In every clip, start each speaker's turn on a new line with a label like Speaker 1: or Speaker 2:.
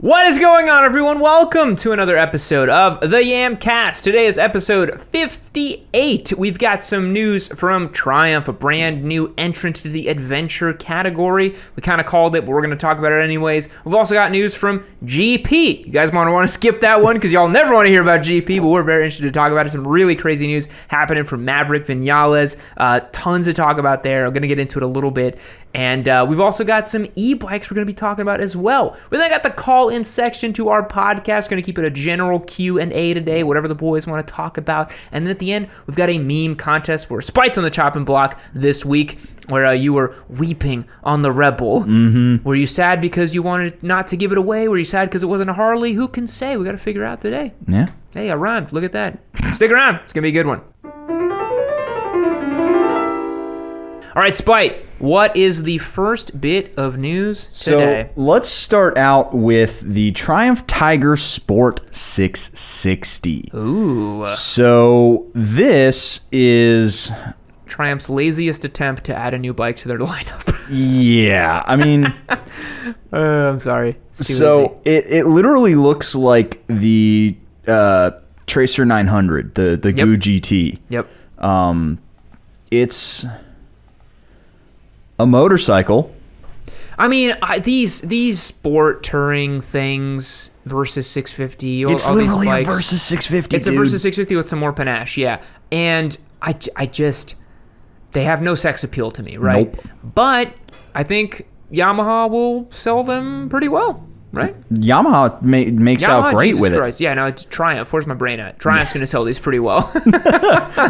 Speaker 1: What is going on, everyone? Welcome to another episode of the Yamcast. Today is episode 58. We've got some news from Triumph, a brand new entrant to the adventure category. We kind of called it, but we're going to talk about it anyways. We've also got news from GP. You guys want to skip that one because y'all never want to hear about GP, but we're very interested to talk about it. Some really crazy news happening from Maverick Vinales. Tons to talk about there. I'm going to get into it a little bit. And we've also got some e-bikes we're going to be talking about as well. We then got the call-in section to our podcast. Going to keep it a general Q&A today, whatever the boys want to talk about. And then at the end, we've got a meme contest for Spites on the Chopping Block this week, where you were weeping on the Rebel. Mm-hmm. Were you sad because you wanted not to give it away? Were you sad because it wasn't a Harley? Who can say? We got to figure out today.
Speaker 2: Yeah.
Speaker 1: Hey, I rhymed. Look at that. Stick around. It's going to be a good one. All right, Spite, what is the first bit of news today?
Speaker 2: So let's start out with the Triumph Tiger Sport 660.
Speaker 1: Ooh.
Speaker 2: So this is
Speaker 1: Triumph's laziest attempt to add a new bike to their lineup.
Speaker 2: Yeah, I mean...
Speaker 1: I'm sorry.
Speaker 2: So it literally looks like the Tracer 900, the GU GT.
Speaker 1: Yep.
Speaker 2: It's a motorcycle.
Speaker 1: I mean, these sport touring things versus 650.
Speaker 2: It's
Speaker 1: all
Speaker 2: literally
Speaker 1: these bikes,
Speaker 2: a versus 650.
Speaker 1: It's a versus 650 with some more panache, yeah. And I just they have no sex appeal to me, right?
Speaker 2: Nope.
Speaker 1: But I think Yamaha will sell them pretty well, right?
Speaker 2: Yamaha makes out great
Speaker 1: Jesus
Speaker 2: with
Speaker 1: Christ. Yeah, no, it's Triumph. Where's my brain at? Triumph's going to sell these pretty well.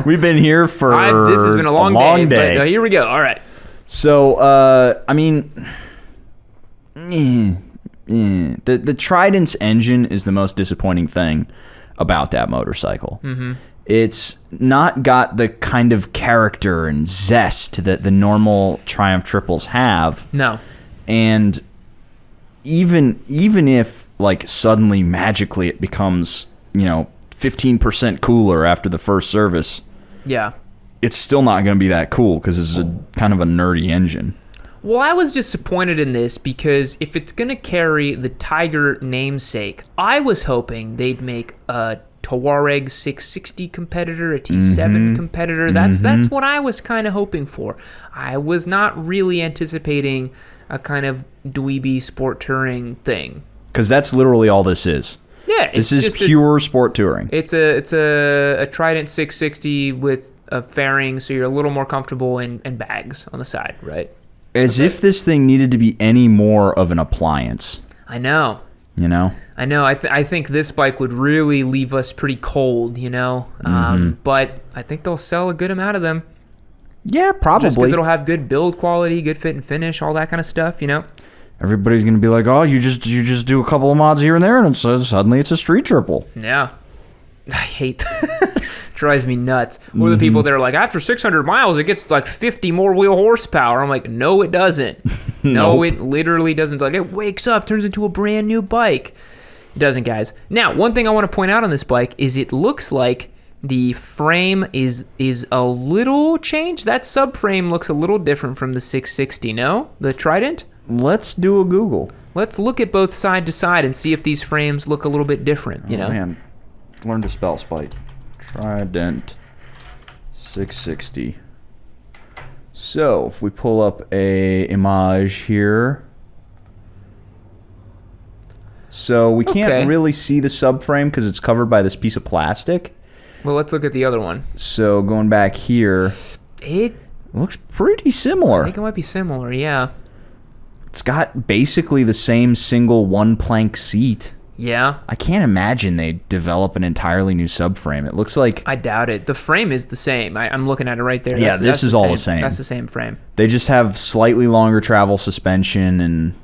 Speaker 2: We've been here for
Speaker 1: this has been a long day. But here we go. All right.
Speaker 2: So, I mean, the Trident's engine is the most disappointing thing about that motorcycle. Mm-hmm. It's not got the kind of character and zest that the normal Triumph triples have.
Speaker 1: No.
Speaker 2: And even if, like, suddenly, magically, it becomes, 15% cooler after the first service.
Speaker 1: Yeah.
Speaker 2: It's still not going to be that cool because it's a kind of a nerdy engine.
Speaker 1: Well, I was disappointed in this because if it's going to carry the Tiger namesake, I was hoping they'd make a Touareg 660 competitor, a T7 competitor. That's what I was kind of hoping for. I was not really anticipating a kind of dweeby sport touring thing.
Speaker 2: Because that's literally all this is.
Speaker 1: Yeah,
Speaker 2: this is pure sport touring.
Speaker 1: It's a Trident 660 with a fairing, so you're a little more comfortable in bags on the side, right?
Speaker 2: As if this thing needed to be any more of an appliance.
Speaker 1: I know. I know. I think this bike would really leave us pretty cold, But I think they'll sell a good amount of them.
Speaker 2: Yeah, probably.
Speaker 1: Just because it'll have good build quality, good fit and finish, all that kind of stuff,
Speaker 2: Everybody's going to be like, oh, you just do a couple of mods here and there, and suddenly it's a street triple.
Speaker 1: Yeah. I hate that. Drives me nuts. Or the people that are like, after 600 miles, it gets like 50 more wheel horsepower. I'm like, no, it doesn't. No, it literally doesn't. Like, it wakes up, turns into a brand new bike. It doesn't, guys. Now, one thing I want to point out on this bike is it looks like the frame is a little changed. That subframe looks a little different from the 660, no? The Trident?
Speaker 2: Let's do a Google.
Speaker 1: Let's look at both side to side and see if these frames look a little bit different,
Speaker 2: Oh, man. Learn to spell, Spite. Trident 660. So, if we pull up a image here. So, we can't really see the subframe because it's covered by this piece of plastic.
Speaker 1: Well, let's look at the other one.
Speaker 2: So, going back here,
Speaker 1: it
Speaker 2: looks pretty similar.
Speaker 1: I think it might be similar, yeah.
Speaker 2: It's got basically the same single one-plank seat.
Speaker 1: Yeah.
Speaker 2: I can't imagine they develop an entirely new subframe. It looks like...
Speaker 1: I doubt it. The frame is the same. I'm looking at it right there.
Speaker 2: Yeah, this is all the same.
Speaker 1: That's the same frame.
Speaker 2: They just have slightly longer travel suspension and...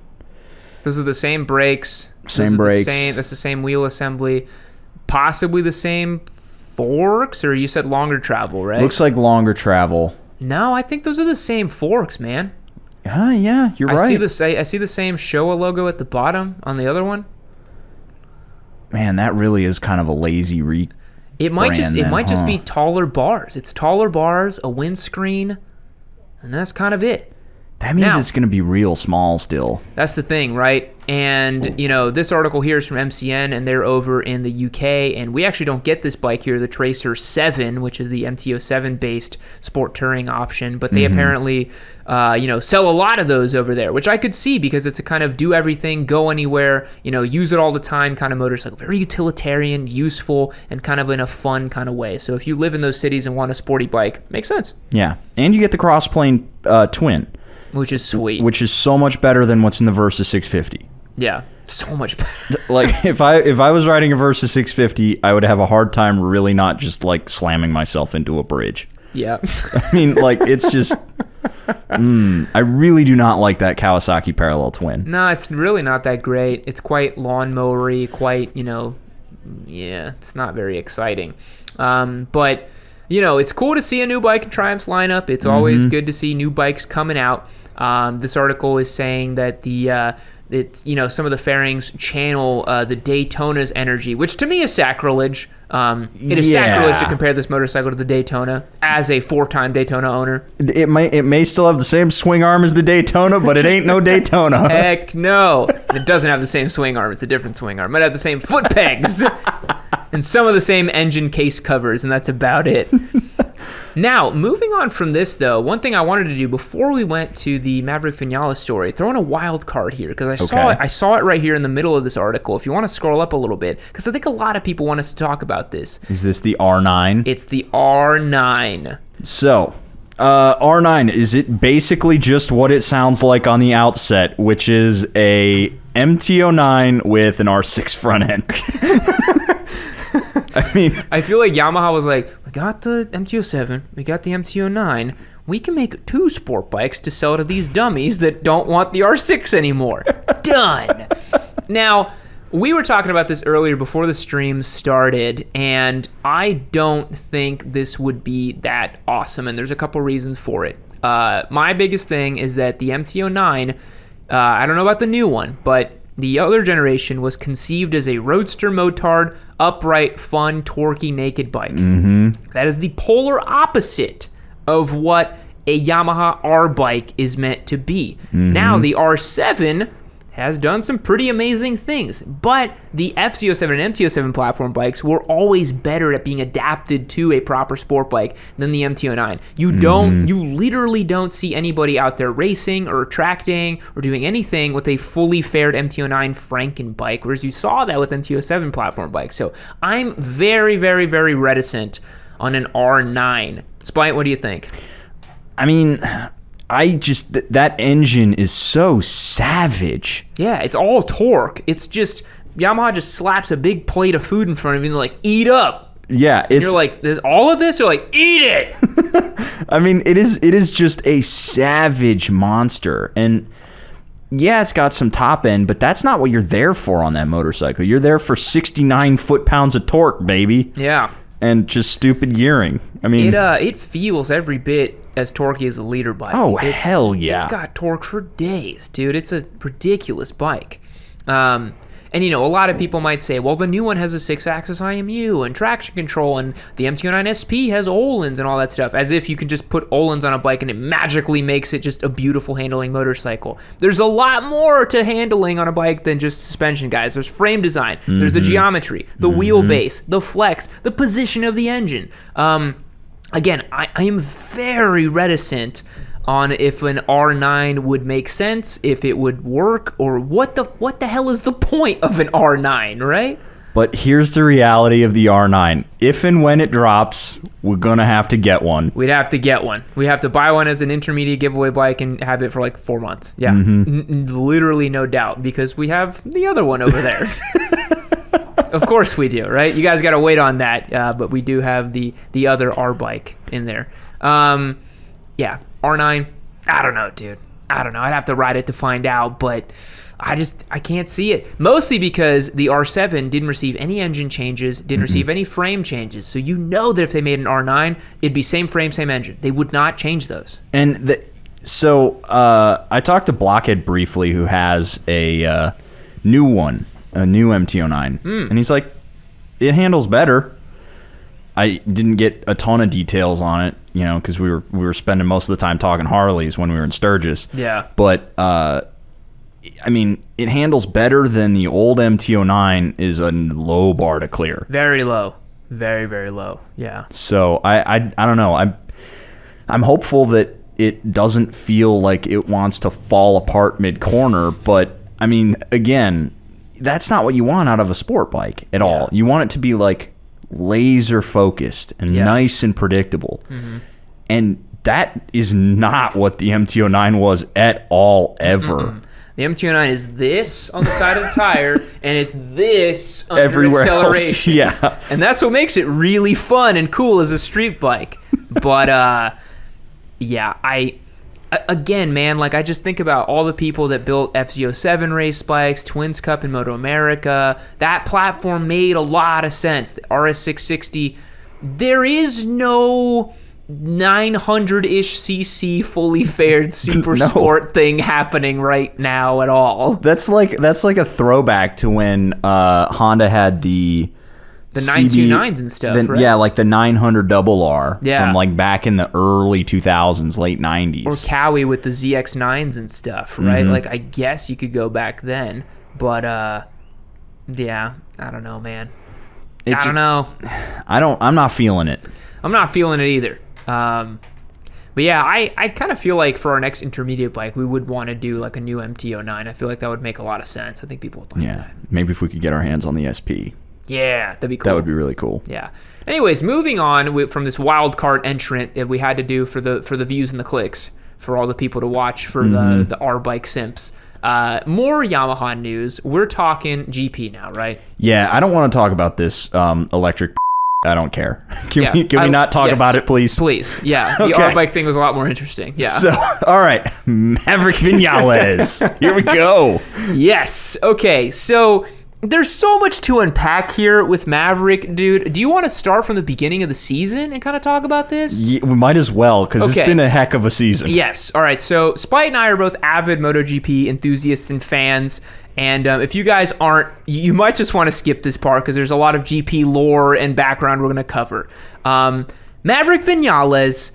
Speaker 1: Those are the same brakes.
Speaker 2: Same brakes.
Speaker 1: That's the same wheel assembly. Possibly the same forks, or you said longer travel, right?
Speaker 2: Looks like longer travel.
Speaker 1: No, I think those are the same forks, man.
Speaker 2: Yeah, you're right.
Speaker 1: I see the same Showa logo at the bottom on the other one.
Speaker 2: Man, that really is kind of a lazy
Speaker 1: It might just be taller bars. It's taller bars, a windscreen, and that's kind of it.
Speaker 2: That means
Speaker 1: Now,
Speaker 2: it's going to be real small still.
Speaker 1: That's the thing, right? And, this article here is from MCN, and they're over in the UK, and we actually don't get this bike here, the Tracer 7, which is the MT-07-based sport touring option, but they apparently, sell a lot of those over there, which I could see because it's a kind of do everything, go anywhere, use it all the time kind of motorcycle. Very utilitarian, useful, and kind of in a fun kind of way. So if you live in those cities and want a sporty bike, makes sense.
Speaker 2: Yeah, and you get the cross-plane twin.
Speaker 1: Which is sweet.
Speaker 2: Which is so much better than what's in the Versa 650.
Speaker 1: Yeah, so much better.
Speaker 2: Like, if I was riding a Versa 650, I would have a hard time really not just, like, slamming myself into a bridge.
Speaker 1: Yeah.
Speaker 2: I mean, like, it's just... I really do not like that Kawasaki parallel twin.
Speaker 1: No, it's really not that great. It's quite lawnmower-y, quite, it's not very exciting. But... it's cool to see a new bike in Triumph's lineup. It's always good to see new bikes coming out. This article is saying that some of the fairings channel the Daytona's energy, which to me is sacrilege. It is sacrilege to compare this motorcycle to the Daytona as a 4-time Daytona owner.
Speaker 2: It may still have the same swing arm as the Daytona, but it ain't no Daytona.
Speaker 1: Heck no. It doesn't have the same swing arm. It's a different swing arm. It might have the same foot pegs. And some of the same engine case covers, and that's about it. Now, moving on from this, though, one thing I wanted to do before we went to the Maverick Vinales story, throw in a wild card here, because I saw it right here in the middle of this article. If you want to scroll up a little bit, because I think a lot of people want us to talk about this.
Speaker 2: Is this the R9?
Speaker 1: It's the R9.
Speaker 2: So, R9, is it basically just what it sounds like on the outset, which is a MT-09 with an R6 front end? I mean,
Speaker 1: I feel like Yamaha was like, we got the MT-07, we got the MT-09, we can make 2 sport bikes to sell to these dummies that don't want the R6 anymore. Done. Now, we were talking about this earlier before the stream started, and I don't think this would be that awesome, and there's a couple reasons for it. My biggest thing is that the MT-09, I don't know about the new one, but the other generation was conceived as a roadster motard, upright, fun, torquey, naked bike. That is the polar opposite of what a Yamaha R bike is meant to be. Now, the R7 has done some pretty amazing things, but the FZ07 and MT07 platform bikes were always better at being adapted to a proper sport bike than the MT09. You literally don't see anybody out there racing or tracting or doing anything with a fully fared MT09 Franken bike, whereas you saw that with MT07 platform bikes. So I'm very, very, very reticent on an R9. Spite, what do you think?
Speaker 2: I mean, that engine is so savage.
Speaker 1: Yeah, it's all torque. It's just, Yamaha just slaps a big plate of food in front of you and they're like, eat up.
Speaker 2: Yeah,
Speaker 1: and you're like, there's all of this? You're like, eat it.
Speaker 2: I mean, it is just a savage monster. And yeah, it's got some top end, but that's not what you're there for on that motorcycle. You're there for 69 foot-pounds of torque, baby.
Speaker 1: Yeah.
Speaker 2: And just stupid gearing. I mean,
Speaker 1: it feels every bit as torquey as a leader bike.
Speaker 2: Oh, hell yeah.
Speaker 1: It's got torque for days, dude. It's a ridiculous bike. And, a lot of people might say, well, the new one has a 6-axis IMU and traction control, and the MT-09 SP has Öhlins and all that stuff, as if you can just put Öhlins on a bike and it magically makes it just a beautiful handling motorcycle. There's a lot more to handling on a bike than just suspension, guys. There's frame design, there's the geometry, the wheelbase, the flex, the position of the engine. Again, I am very reticent on if an R9 would make sense, if it would work, or what the hell is the point of an R9, right?
Speaker 2: But here's the reality of the R9. If and when it drops, we're going to have to get one.
Speaker 1: We'd have to get one. We have to buy one as an intermediate giveaway bike and have it for like 4 months. Yeah, literally no doubt, because we have the other one over there. Of course we do, right? You guys got to wait on that, but we do have the other R bike in there. Yeah, R9, I don't know, dude. I don't know. I'd have to ride it to find out, but I can't see it. Mostly because the R7 didn't receive any engine changes, didn't receive any frame changes. So you know that if they made an R9, it'd be same frame, same engine. They would not change those.
Speaker 2: And so I talked to Blockhead briefly, who has a new one, a new MT-09. And he's like, it handles better. I didn't get a ton of details on it. you know, because we were spending most of the time talking Harleys when we were in Sturgis.
Speaker 1: Yeah.
Speaker 2: But I mean, it handles better than the old MT-09 is a low bar to clear.
Speaker 1: Very low. Very, very low. Yeah.
Speaker 2: So I don't know. I'm hopeful that it doesn't feel like it wants to fall apart mid-corner, but I mean, again, that's not what you want out of a sport bike at all. You want it to be like laser focused and nice and predictable. Mm-hmm. And that is not what the MT-09 was at all, ever. Mm-hmm.
Speaker 1: The MT-09 is this on the side of the tire, and it's this under
Speaker 2: everywhere
Speaker 1: acceleration.
Speaker 2: Else. Yeah.
Speaker 1: And that's what makes it really fun and cool as a street bike. But, again, man, like I just think about all the people that built FZ07 race bikes, Twins Cup and Moto America. That platform made a lot of sense. The RS660, there is no 900-ish cc fully fared super sport thing happening right now at all.
Speaker 2: That's like a throwback to when Honda had the
Speaker 1: 929s and stuff, right?
Speaker 2: Yeah, like the 900 RR
Speaker 1: from
Speaker 2: like back in the early 2000s, late 90s.
Speaker 1: Or Cowie with the ZX9s and stuff, right? Mm-hmm. Like I guess you could go back then, but yeah, I don't know, man. I don't know.
Speaker 2: I'm not feeling it.
Speaker 1: I'm not feeling it either. But yeah, I kind of feel like for our next intermediate bike, we would want to do like a new MT-09. I feel like that would make a lot of sense. I think people would like that.
Speaker 2: Maybe if we could get our hands on the SP.
Speaker 1: Yeah, that'd be cool.
Speaker 2: That would be really cool.
Speaker 1: Yeah. Anyways, moving on from this wild card entrant that we had to do for the views and the clicks for all the people to watch for the R bike simps. More Yamaha news. We're talking GP now, right?
Speaker 2: Yeah, I don't want to talk about this electric. I don't care. Can we not talk about it, please?
Speaker 1: Please. Yeah. The R bike thing was a lot more interesting. Yeah.
Speaker 2: So, all right, Maverick Vinales. Here we go.
Speaker 1: Yes. Okay. So. There's so much to unpack here with Maverick, dude. Do you want to start from the beginning of the season and kind of talk about this?
Speaker 2: Yeah, we might as well, because it's been a heck of a season.
Speaker 1: Yes. All right. So Spite and I are both avid MotoGP enthusiasts and fans. And if you guys aren't, you might just want to skip this part because there's a lot of GP lore and background we're going to cover. Maverick Vinales,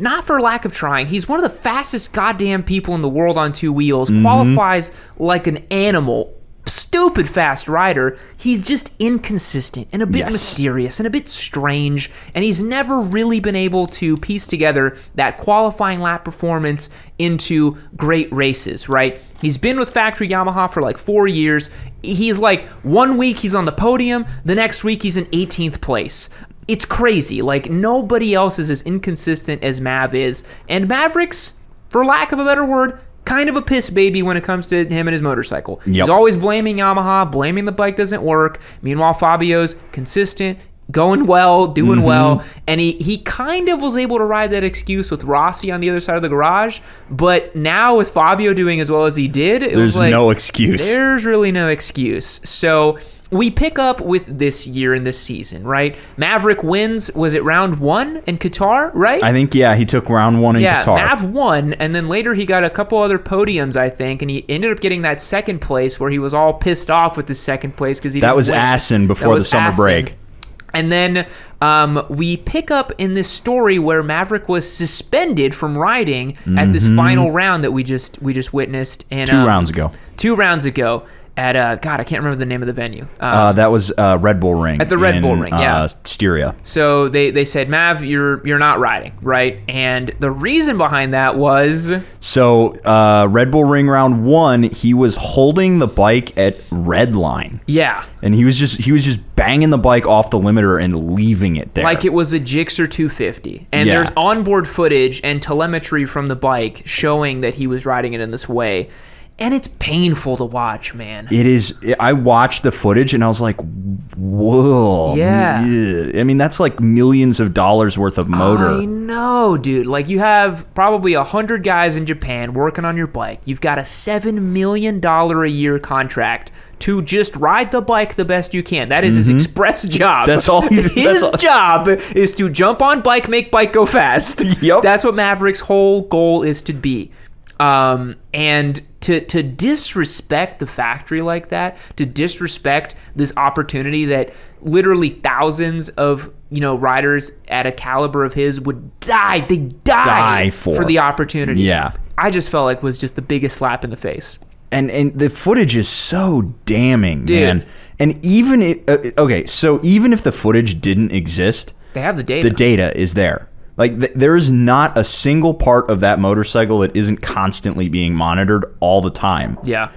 Speaker 1: not for lack of trying, he's one of the fastest goddamn people in the world on two wheels, qualifies like an animal. Stupid fast rider. He's just inconsistent and a bit mysterious and a bit strange, and he's never really been able to piece together that qualifying lap performance into great races, right? He's been with factory Yamaha for like 4 years. He's like 1 week he's on the podium, the next week he's in 18th place. It's crazy. Like nobody else is as inconsistent as Mav is, and Maverick's, for lack of a better word, kind of a piss baby when it comes to him and his motorcycle. Yep. He's always blaming Yamaha, blaming the bike doesn't work. Meanwhile, Fabio's consistent, going well, doing well, and he kind of was able to ride that excuse with Rossi on the other side of the garage, but now with Fabio doing as well as he did,
Speaker 2: there's no excuse.
Speaker 1: There's really no excuse. So we pick up with this year and this season, right? Maverick wins, was it round 1 in Qatar, right?
Speaker 2: I think, he took round 1 in Qatar.
Speaker 1: Yeah, Mav won, and then later he got a couple other podiums, I think, and he ended up getting that second place where he was all pissed off with his second place because he didn't
Speaker 2: That was
Speaker 1: win.
Speaker 2: Assen before the summer break.
Speaker 1: And then we pick up in this story where Maverick was suspended from riding at this final round that we just witnessed. And,
Speaker 2: 2 rounds ago.
Speaker 1: 2 rounds ago. At God, I can't remember the name of the venue.
Speaker 2: That was Red Bull Ring.
Speaker 1: At the Red Bull Ring, yeah.
Speaker 2: Styria.
Speaker 1: So they said, Mav, you're not riding, right? And the reason behind that was...
Speaker 2: So Red Bull Ring round 1, he was holding the bike at red line.
Speaker 1: Yeah.
Speaker 2: And he was just banging the bike off the limiter and leaving it there.
Speaker 1: Like it was a Gixxer 250. And there's onboard footage and telemetry from the bike showing that he was riding it in this way. And it's painful to watch, man.
Speaker 2: It is. I watched the footage and I was like, whoa.
Speaker 1: Yeah.
Speaker 2: I mean, that's like millions of dollars worth of motor.
Speaker 1: I know, dude. Like you have probably 100 guys in Japan working on your bike. You've got a $7 million a year contract to just ride the bike the best you can. That is his express job.
Speaker 2: That's all.
Speaker 1: His job is to jump on bike, make bike go fast.
Speaker 2: Yep.
Speaker 1: That's what Maverick's whole goal is to be. And to disrespect the factory like that, to disrespect this opportunity that literally thousands of riders at a caliber of his would die. They die for the opportunity.
Speaker 2: Yeah,
Speaker 1: I just felt like was just the biggest slap in the face.
Speaker 2: And the footage is so damning,
Speaker 1: dude.
Speaker 2: Man. And even even if the footage didn't exist,
Speaker 1: they have the data.
Speaker 2: The data is there. Like there is not a single part of that motorcycle that isn't constantly being monitored all the time.
Speaker 1: Yeah.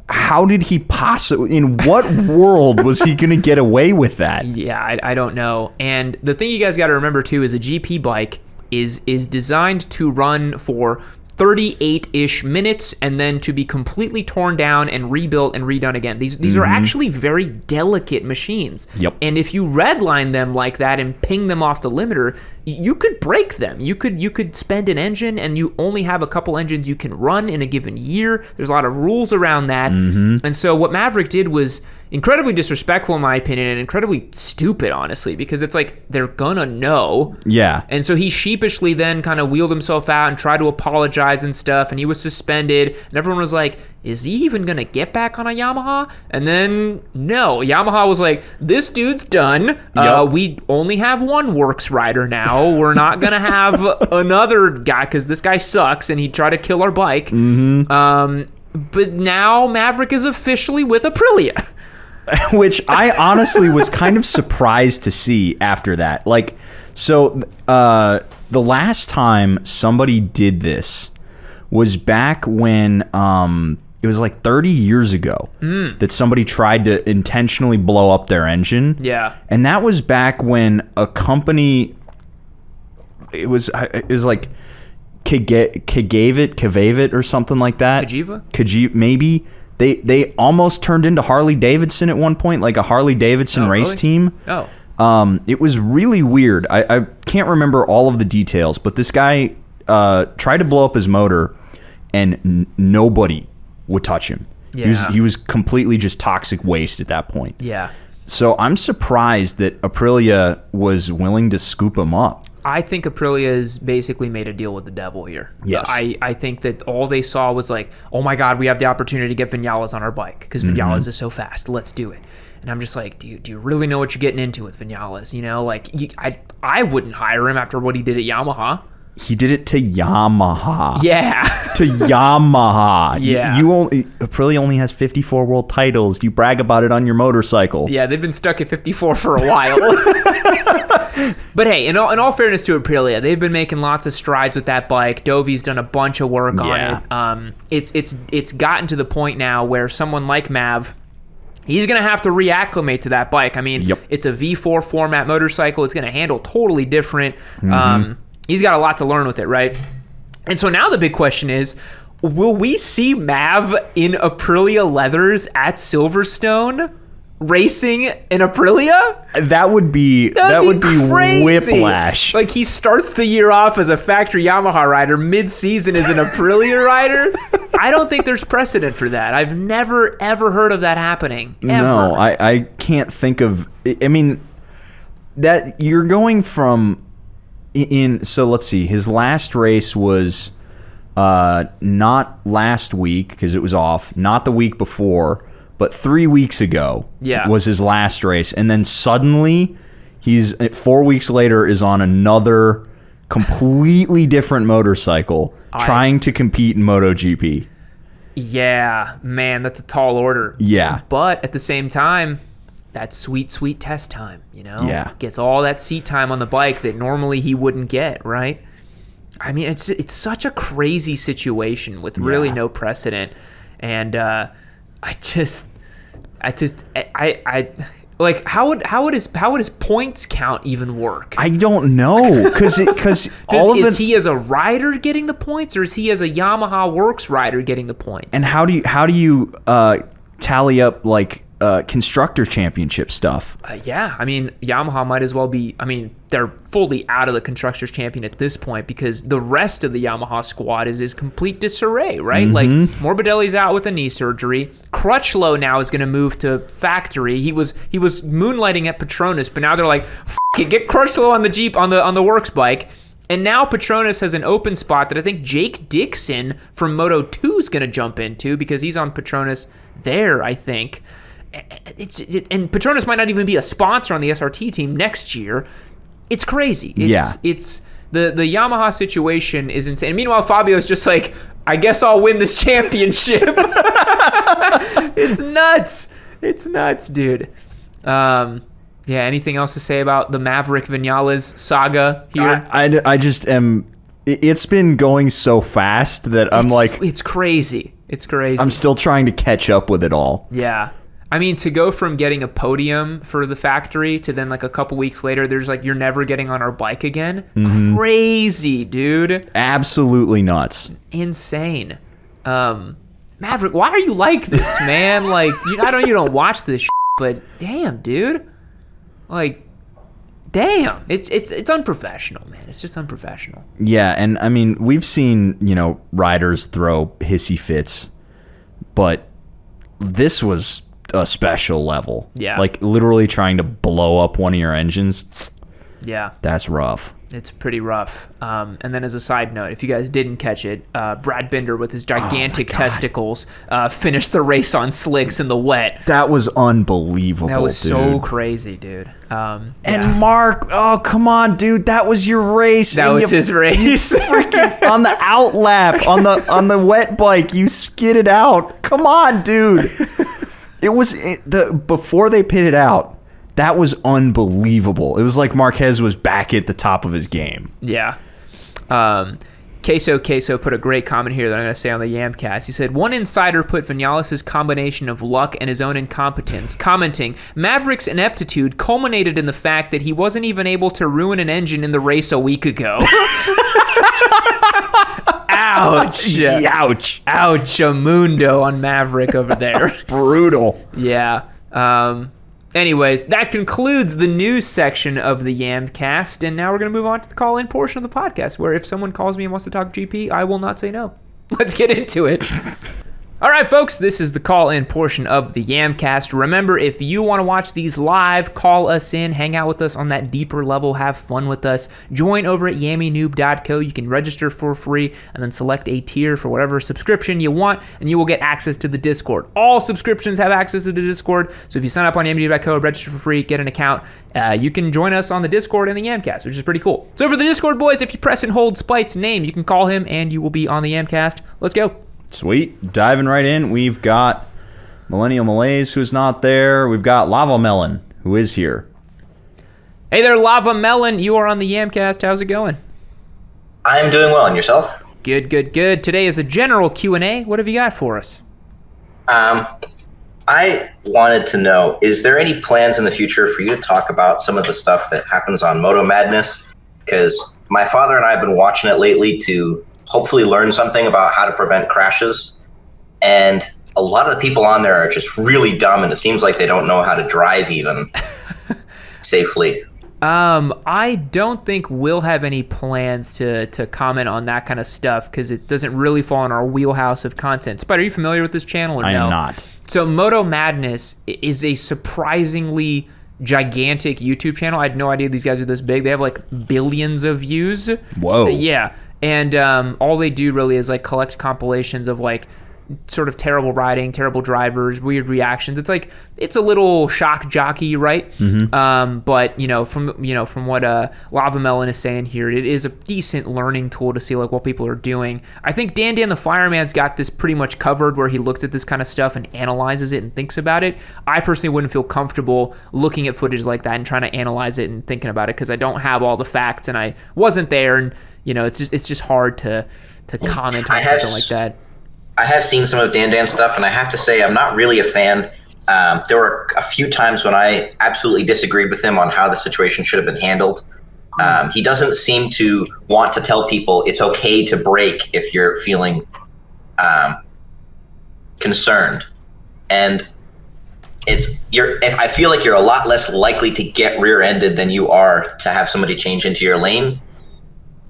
Speaker 2: How did he possibly? In what world was he going to get away with that?
Speaker 1: Yeah, I don't know. And the thing you guys got to remember too is a GP bike is designed to run for 38-ish minutes and then to be completely torn down and rebuilt and redone again. These are actually very delicate machines.
Speaker 2: Yep.
Speaker 1: And if you redline them like that and ping them off the limiter, you could break them. You could spend an engine, and you only have a couple engines you can run in a given year. There's a lot of rules around that. And so what Maverick did was incredibly disrespectful in my opinion, and incredibly stupid, honestly, because it's like they're gonna know.
Speaker 2: Yeah.
Speaker 1: And so he sheepishly then kind of wheeled himself out and tried to apologize and stuff, and he was suspended, and everyone was like, is he even gonna get back on a Yamaha? And then no, Yamaha was like, this dude's done.
Speaker 2: Yep.
Speaker 1: We only have one works rider now. We're not gonna have another guy because this guy sucks and he tried to kill our bike. But now Maverick is officially with Aprilia.
Speaker 2: Which I honestly was kind of surprised to see after that. Like, so the last time somebody did this was back when it was like 30 years ago that somebody tried to intentionally blow up their engine.
Speaker 1: Yeah.
Speaker 2: And that was back when a company, it was like Kagavit or something like that.
Speaker 1: Kajiva,
Speaker 2: maybe. They almost turned into Harley Davidson at one point, like a Harley Davidson race team. It was really weird. I can't remember all of the details, but this guy tried to blow up his motor, and nobody would touch him.
Speaker 1: Yeah.
Speaker 2: He was completely just toxic waste at that point.
Speaker 1: Yeah.
Speaker 2: So I'm surprised that Aprilia was willing to scoop him up.
Speaker 1: I think Aprilia has basically made a deal with the devil here.
Speaker 2: Yes.
Speaker 1: I think that all they saw was like, oh my God, we have the opportunity to get Vinales on our bike because Vinales is so fast. Let's do it. And I'm just like, do you really know what you're getting into with Vinales? I wouldn't hire him after what he did at Yamaha.
Speaker 2: He did it to Yamaha.
Speaker 1: Yeah.
Speaker 2: To Yamaha.
Speaker 1: Yeah.
Speaker 2: Aprilia only has 54 world titles. You brag about it on your motorcycle.
Speaker 1: Yeah, they've been stuck at 54 for a while. But hey, in all fairness to Aprilia, they've been making lots of strides with that bike. Dovi's done a bunch of work on it. It's gotten to the point now where someone like Mav, he's going to have to reacclimate to that bike. I mean, It's a V4 format motorcycle. It's going to handle totally different. He's got a lot to learn with it, right? And so now the big question is, will we see Mav in Aprilia leathers at Silverstone racing in Aprilia?
Speaker 2: That would be
Speaker 1: crazy.
Speaker 2: Whiplash.
Speaker 1: Like, he starts the year off as a factory Yamaha rider, mid-season as an Aprilia rider. I don't think there's precedent for that. I've never, ever heard of that happening. Ever.
Speaker 2: No, I can't think of... I mean, that you're going from... So let's see. His last race was not last week because it was off. Not the week before, but 3 weeks ago was his last race. And then suddenly, he's 4 weeks later is on another completely different motorcycle trying to compete in MotoGP.
Speaker 1: Yeah, man, that's a tall order.
Speaker 2: Yeah.
Speaker 1: But at the same time, that's sweet, sweet test time,
Speaker 2: Yeah.
Speaker 1: Gets all that seat time on the bike that normally he wouldn't get, right? I mean, it's such a crazy situation with really no precedent. And like, how would his points count even work?
Speaker 2: I don't know, because
Speaker 1: is he as a rider getting the points, or is he as a Yamaha Works rider getting the points?
Speaker 2: And how do you tally up like constructor championship stuff?
Speaker 1: Yeah, I mean, Yamaha might as well be. I mean, they're fully out of the constructors champion at this point because the rest of the Yamaha squad is complete disarray, right? Like, Morbidelli's out with a knee surgery. Crutchlow now is going to move to factory. He was moonlighting at Petronas, but now they're like, F it, get Crutchlow on the Jeep on the Works bike. And now Petronas has an open spot that I think Jake Dixon from Moto 2 is going to jump into because he's on Petronas there, I think. And Petronas might not even be a sponsor on the SRT team next year. It's crazy. It's the Yamaha situation is insane. Meanwhile, Fabio's just like, I guess I'll win this championship. It's nuts. It's nuts, dude. Yeah, anything else to say about the Maverick Vinales saga here?
Speaker 2: I just am... It's been going so fast that I'm like...
Speaker 1: It's crazy. It's crazy.
Speaker 2: I'm still trying to catch up with it all.
Speaker 1: Yeah. I mean, to go from getting a podium for the factory to then like a couple weeks later, there's like, you're never getting on our bike again. Mm-hmm. Crazy, dude.
Speaker 2: Absolutely nuts.
Speaker 1: Insane. Maverick, why are you like this, man? Like, I know you don't watch this shit, but damn, dude. Like, damn. It's unprofessional, man. It's just unprofessional.
Speaker 2: Yeah, and I mean, we've seen, riders throw hissy fits, but this was a special level.
Speaker 1: Yeah.
Speaker 2: Like, literally trying to blow up one of your engines.
Speaker 1: Yeah.
Speaker 2: That's rough.
Speaker 1: It's pretty rough. And then as a side note, if you guys didn't catch it, Brad Binder with his gigantic testicles finished the race on slicks in the wet.
Speaker 2: That was unbelievable,
Speaker 1: That was
Speaker 2: dude.
Speaker 1: so crazy, dude.
Speaker 2: And Mark, oh, come on, dude. That was your race.
Speaker 1: That was his race.
Speaker 2: Freaking on the out lap, on the wet bike, you skidded out. Come on, dude. It was before they pitted out. That was unbelievable. It was like Marquez was back at the top of his game.
Speaker 1: Yeah. Queso put a great comment here that I'm going to say on the Yamcast. He said, one insider put Vinales' combination of luck and his own incompetence, commenting, Maverick's ineptitude culminated in the fact that he wasn't even able to ruin an engine in the race a week ago. Ouch.
Speaker 2: Ouch.
Speaker 1: Ouch-a-mundo on Maverick over there.
Speaker 2: Brutal.
Speaker 1: Yeah. Anyways, that concludes the news section of the Yamcast, and now we're going to move on to the call-in portion of the podcast, where if someone calls me and wants to talk GP, I will not say no. Let's get into it. All right, folks, this is the call-in portion of the Yamcast. Remember, if you want to watch these live, call us in, hang out with us on that deeper level, have fun with us. Join over at yammynoob.co. You can register for free and then select a tier for whatever subscription you want, and you will get access to the Discord. All subscriptions have access to the Discord, so if you sign up on yammynoob.co, register for free, get an account, you can join us on the Discord and the Yamcast, which is pretty cool. So for the Discord, boys, if you press and hold Spite's name, you can call him, and you will be on the Yamcast. Let's go.
Speaker 2: Sweet. Diving right in, we've got Millennial Malaise, who's not there. We've got Lava Melon, who is here.
Speaker 1: Hey there, Lava Melon. You are on the Yamcast. How's it going?
Speaker 3: I'm doing well. And yourself?
Speaker 1: Good. Today is a general Q&A. What have you got for us?
Speaker 3: I wanted to know, is there any plans in the future for you to talk about some of the stuff that happens on Moto Madness? Because my father and I have been watching it lately to hopefully learn something about how to prevent crashes. And a lot of the people on there are just really dumb, and it seems like they don't know how to drive even safely.
Speaker 1: I don't think we'll have any plans to comment on that kind of stuff because it doesn't really fall in our wheelhouse of content. Spider, are you familiar with this channel or no?
Speaker 2: I am not.
Speaker 1: So Moto Madness is a surprisingly gigantic YouTube channel. I had no idea these guys are this big. They have like billions of views.
Speaker 2: Whoa.
Speaker 1: Yeah. And all they do really is like collect compilations of like sort of terrible riding, terrible drivers, weird reactions. It's like it's a little shock jockey, right? Mm-hmm. But from what Lava Melon is saying here, it is a decent learning tool to see like what people are doing. I think Dan the Fireman's got this pretty much covered, where he looks at this kind of stuff and analyzes it and thinks about it. I personally wouldn't feel comfortable looking at footage like that and trying to analyze it and thinking about it because I don't have all the facts and I wasn't there, and it's just hard to comment on something like that.
Speaker 3: I have seen some of Dan's stuff, and I have to say I'm not really a fan. There were a few times when I absolutely disagreed with him on how the situation should have been handled. He doesn't seem to want to tell people it's okay to brake if you're feeling concerned. And I feel like you're a lot less likely to get rear-ended than you are to have somebody change into your lane.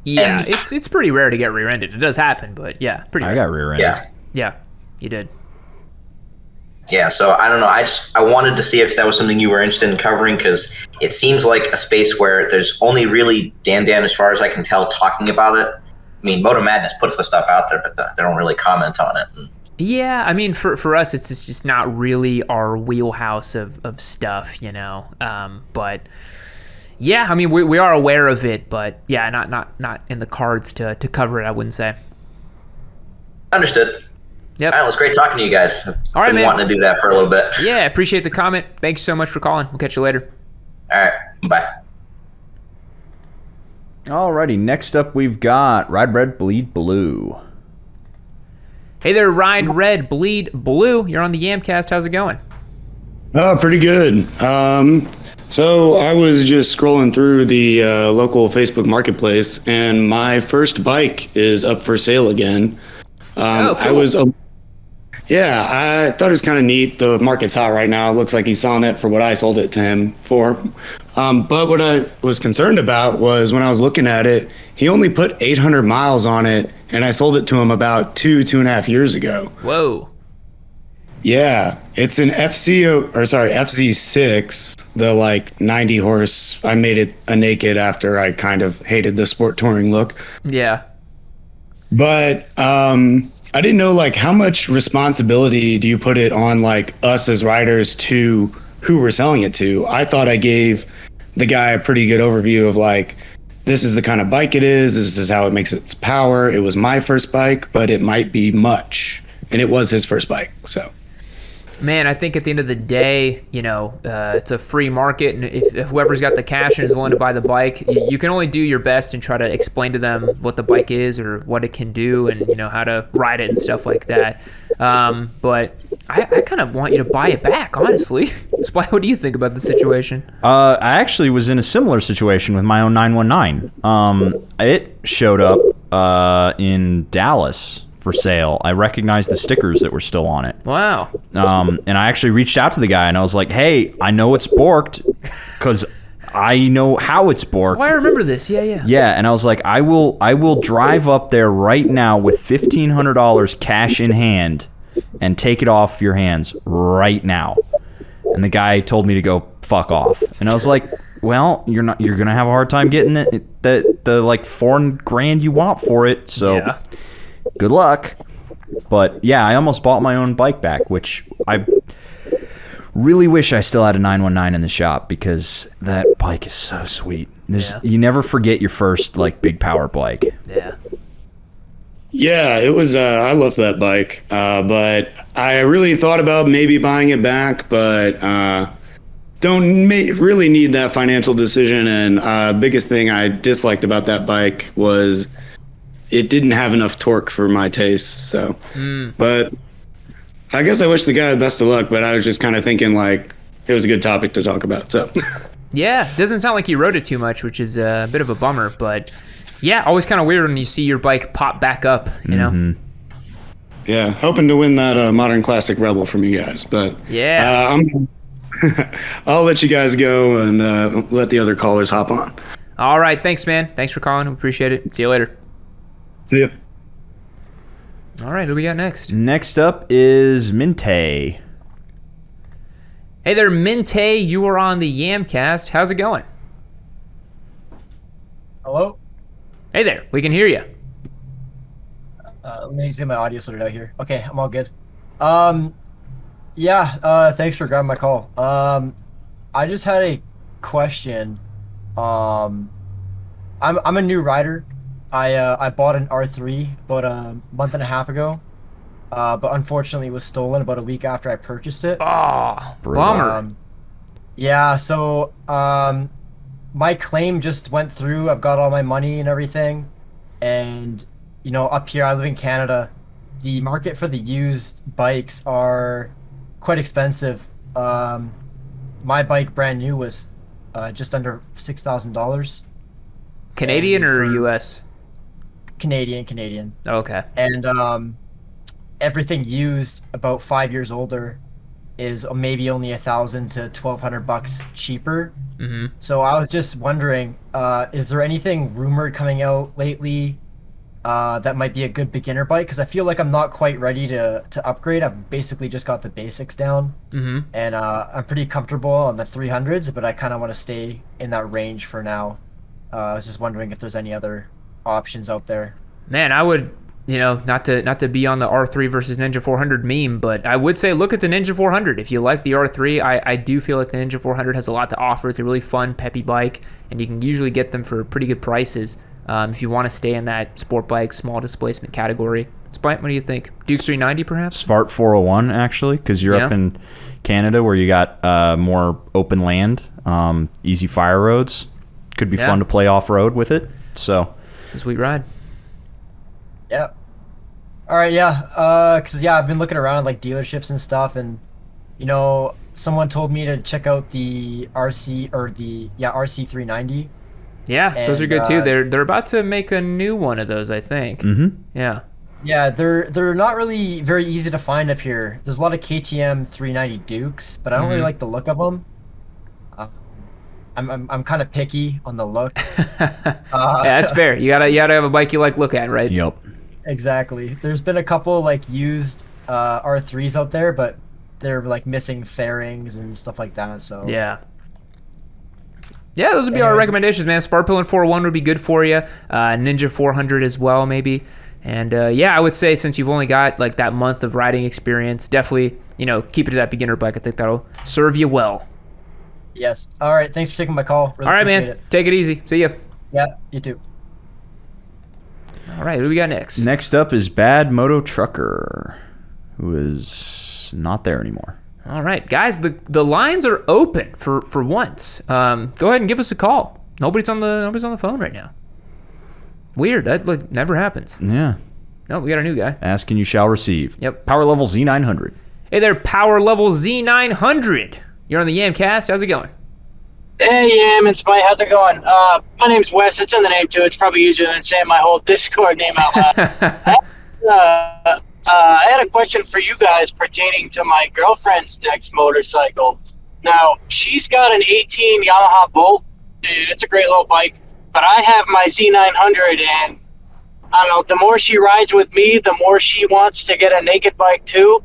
Speaker 1: Yeah, it's pretty rare to get rear-ended. It does happen, but yeah, pretty rare.
Speaker 2: I got rear-ended.
Speaker 1: Yeah, you did.
Speaker 3: Yeah, so I don't know. I wanted to see if that was something you were interested in covering, because it seems like a space where there's only really Dan, as far as I can tell, talking about it. I mean, Moto Madness puts the stuff out there, but they don't really comment on it.
Speaker 1: Yeah, I mean, for us, it's just not really our wheelhouse of stuff, you know. But yeah, I mean, we are aware of it, but yeah, not in the cards to cover it, I wouldn't say.
Speaker 3: Understood.
Speaker 1: Yep.
Speaker 3: All right, well, it's great talking to you guys.
Speaker 1: All right,
Speaker 3: Been
Speaker 1: man.
Speaker 3: wanting to do that for a little bit.
Speaker 1: Yeah, I appreciate the comment. Thanks so much for calling. We'll catch you later.
Speaker 3: All right, bye.
Speaker 2: Alrighty, next up we've got Ride Red, Bleed Blue.
Speaker 1: Hey there, Ride Red, Bleed Blue. You're on the Yamcast. How's it going?
Speaker 4: Oh, pretty good. So I was just scrolling through the local Facebook marketplace, and my first bike is up for sale again.
Speaker 1: Cool.
Speaker 4: I thought it was kind of neat. The market's hot right now. It looks like he's selling it for what I sold it to him for. But what I was concerned about was when I was looking at it, he only put 800 miles on it, and I sold it to him about 2.5 years ago.
Speaker 1: Whoa.
Speaker 4: Yeah, it's an FZ6, the like 90 horse. I made it a naked after I kind of hated the sport touring look.
Speaker 1: Yeah.
Speaker 4: But I didn't know like how much responsibility do you put it on like us as riders to who we're selling it to. I thought I gave the guy a pretty good overview of like, this is the kind of bike it is. This is how it makes its power. It was my first bike, but it might be much. And it was his first bike, so.
Speaker 1: Man, I think at the end of the day, you know, it's a free market, and if whoever's got the cash and is willing to buy the bike, you can only do your best and try to explain to them what the bike is or what it can do, and you know how to ride it and stuff like that. But I kind of want you to buy it back, honestly. Spy, what do you think about the situation?
Speaker 2: I actually was in a similar situation with my own 919. It showed up in Dallas for sale. I recognized the stickers that were still on it.
Speaker 1: Wow.
Speaker 2: And I actually reached out to the guy and I was like, hey, I know it's borked because I know how it's borked.
Speaker 1: Oh, I remember this. Yeah.
Speaker 2: Yeah, and I was like, I will drive up there right now with $1,500 cash in hand and take it off your hands right now. And the guy told me to go fuck off. And I was like, well, you're gonna have a hard time getting the like $4,000 you want for it. So. Yeah. Good luck. But yeah, I almost bought my own bike back, which I really wish I still had a 919 in the shop because that bike is so sweet. You never forget your first like big power bike.
Speaker 1: Yeah.
Speaker 4: Yeah, it was. I loved that bike, but I really thought about maybe buying it back, but really need that financial decision. And biggest thing I disliked about that bike was it didn't have enough torque for my taste. So, but I guess I wish the guy the best of luck, but I was just kind of thinking like it was a good topic to talk about. So,
Speaker 1: yeah, doesn't sound like you rode it too much, which is a bit of a bummer, but yeah, always kind of weird when you see your bike pop back up, you know?
Speaker 4: Yeah, hoping to win that Modern Classic Rebel from you guys, but
Speaker 1: yeah,
Speaker 4: I'll let you guys go and let the other callers hop on.
Speaker 1: All right, thanks, man. Thanks for calling. We appreciate it. See you later.
Speaker 4: See ya.
Speaker 1: All right, who we got next?
Speaker 2: Next up is Minte.
Speaker 1: Hey there, Minte. You are on the Yamcast. How's it going?
Speaker 5: Hello?
Speaker 1: Hey there. We can hear you.
Speaker 5: Let me just get my audio sorted out here. Okay, I'm all good. Thanks for grabbing my call. I just had a question. I'm a new rider. I bought an R3 about a month and a half ago, but unfortunately it was stolen about a week after I purchased it.
Speaker 1: Oh, bummer.
Speaker 5: So my claim just went through. I've got all my money and everything, and you know, up here I live in Canada. The market for the used bikes are quite expensive. My bike, brand new, was just under $6,000.
Speaker 1: Canadian or U.S.?
Speaker 5: Canadian.
Speaker 1: Okay.
Speaker 5: And everything used about 5 years older is maybe only $1,000 to $1,200 cheaper. So I was just wondering, is there anything rumored coming out lately that might be a good beginner bike, because I feel like I'm not quite ready to upgrade. I've basically just got the basics down, and I'm pretty comfortable on the 300s, but I kind of want to stay in that range for now. I was just wondering if there's any other options out there.
Speaker 1: Man, I would, not to be on the R3 versus Ninja 400 meme, but I would say look at the Ninja 400. If you like the R3, I do feel like the Ninja 400 has a lot to offer. It's a really fun, peppy bike, and you can usually get them for pretty good prices. If you want to stay in that sport bike, small displacement category. Spite, what do you think? Duke 390, perhaps?
Speaker 2: Svart 401, actually, because you're up in Canada where you got more open land, easy fire roads. Could be fun to play off-road with it. So
Speaker 1: it's a sweet ride.
Speaker 5: Yeah. All right, yeah. Because, I've been looking around at, like, dealerships and stuff, and, someone told me to check out the RC, or the, RC 390.
Speaker 1: Yeah, those are good too. They're about to make a new one of those, I think. Yeah. Yeah,
Speaker 5: they're not really very easy to find up here. There's a lot of KTM 390 Dukes, but I don't really like the look of them. I'm kind of picky on the look.
Speaker 1: Yeah, that's fair. You gotta have a bike you like look at, right?
Speaker 2: Yep.
Speaker 5: Exactly. There's been a couple like used R3s out there, but they're like missing fairings and stuff like that. So
Speaker 1: yeah, those would be our recommendations, man. Sparkpillar 401 would be good for you. Ninja 400 as well, maybe. And I would say since you've only got like that month of riding experience, definitely, keep it to that beginner bike. I think that'll serve you well.
Speaker 5: Yes. All right. Thanks for taking my call. Really
Speaker 1: all right, man.
Speaker 5: it.
Speaker 1: Take it easy. See ya.
Speaker 5: Yeah, you too.
Speaker 1: All right, who do we got next?
Speaker 2: Next up is Bad Moto Trucker, who is not there anymore.
Speaker 1: All right, guys, the lines are open for once. Go ahead and give us a call. Nobody's on the phone right now. Weird. That never happens.
Speaker 2: Yeah.
Speaker 1: No, we got a new guy.
Speaker 2: Ask and you shall receive.
Speaker 1: Yep.
Speaker 2: Power level Z900.
Speaker 1: Hey there, Power Level Z900. You're on the Yamcast. How's it going?
Speaker 6: Hey, Yam and Spite, how's it going? My name's Wes. It's in the name, too. It's probably easier than saying my whole Discord name out loud. I had a question for you guys pertaining to my girlfriend's next motorcycle. Now, she's got an 18 Yamaha Bolt. Dude, it's a great little bike. But I have my Z900, and I don't know, the more she rides with me, the more she wants to get a naked bike, too.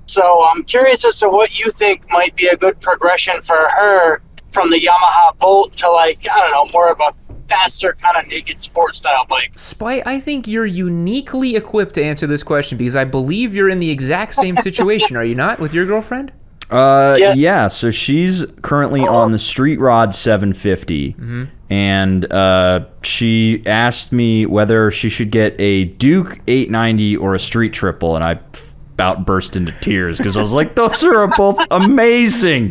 Speaker 6: So I'm curious as to what you think might be a good progression for her from the Yamaha Bolt to, like, I don't know, more of a faster kind of naked sport style bike.
Speaker 1: Spite, I think you're uniquely equipped to answer this question because I believe you're in the exact same situation, are you not, with your girlfriend?
Speaker 6: Yes.
Speaker 2: Yeah, so she's currently on the Street Rod 750, and she asked me whether she should get a Duke 890 or a Street Triple, and I about burst into tears because I was like, those are both amazing.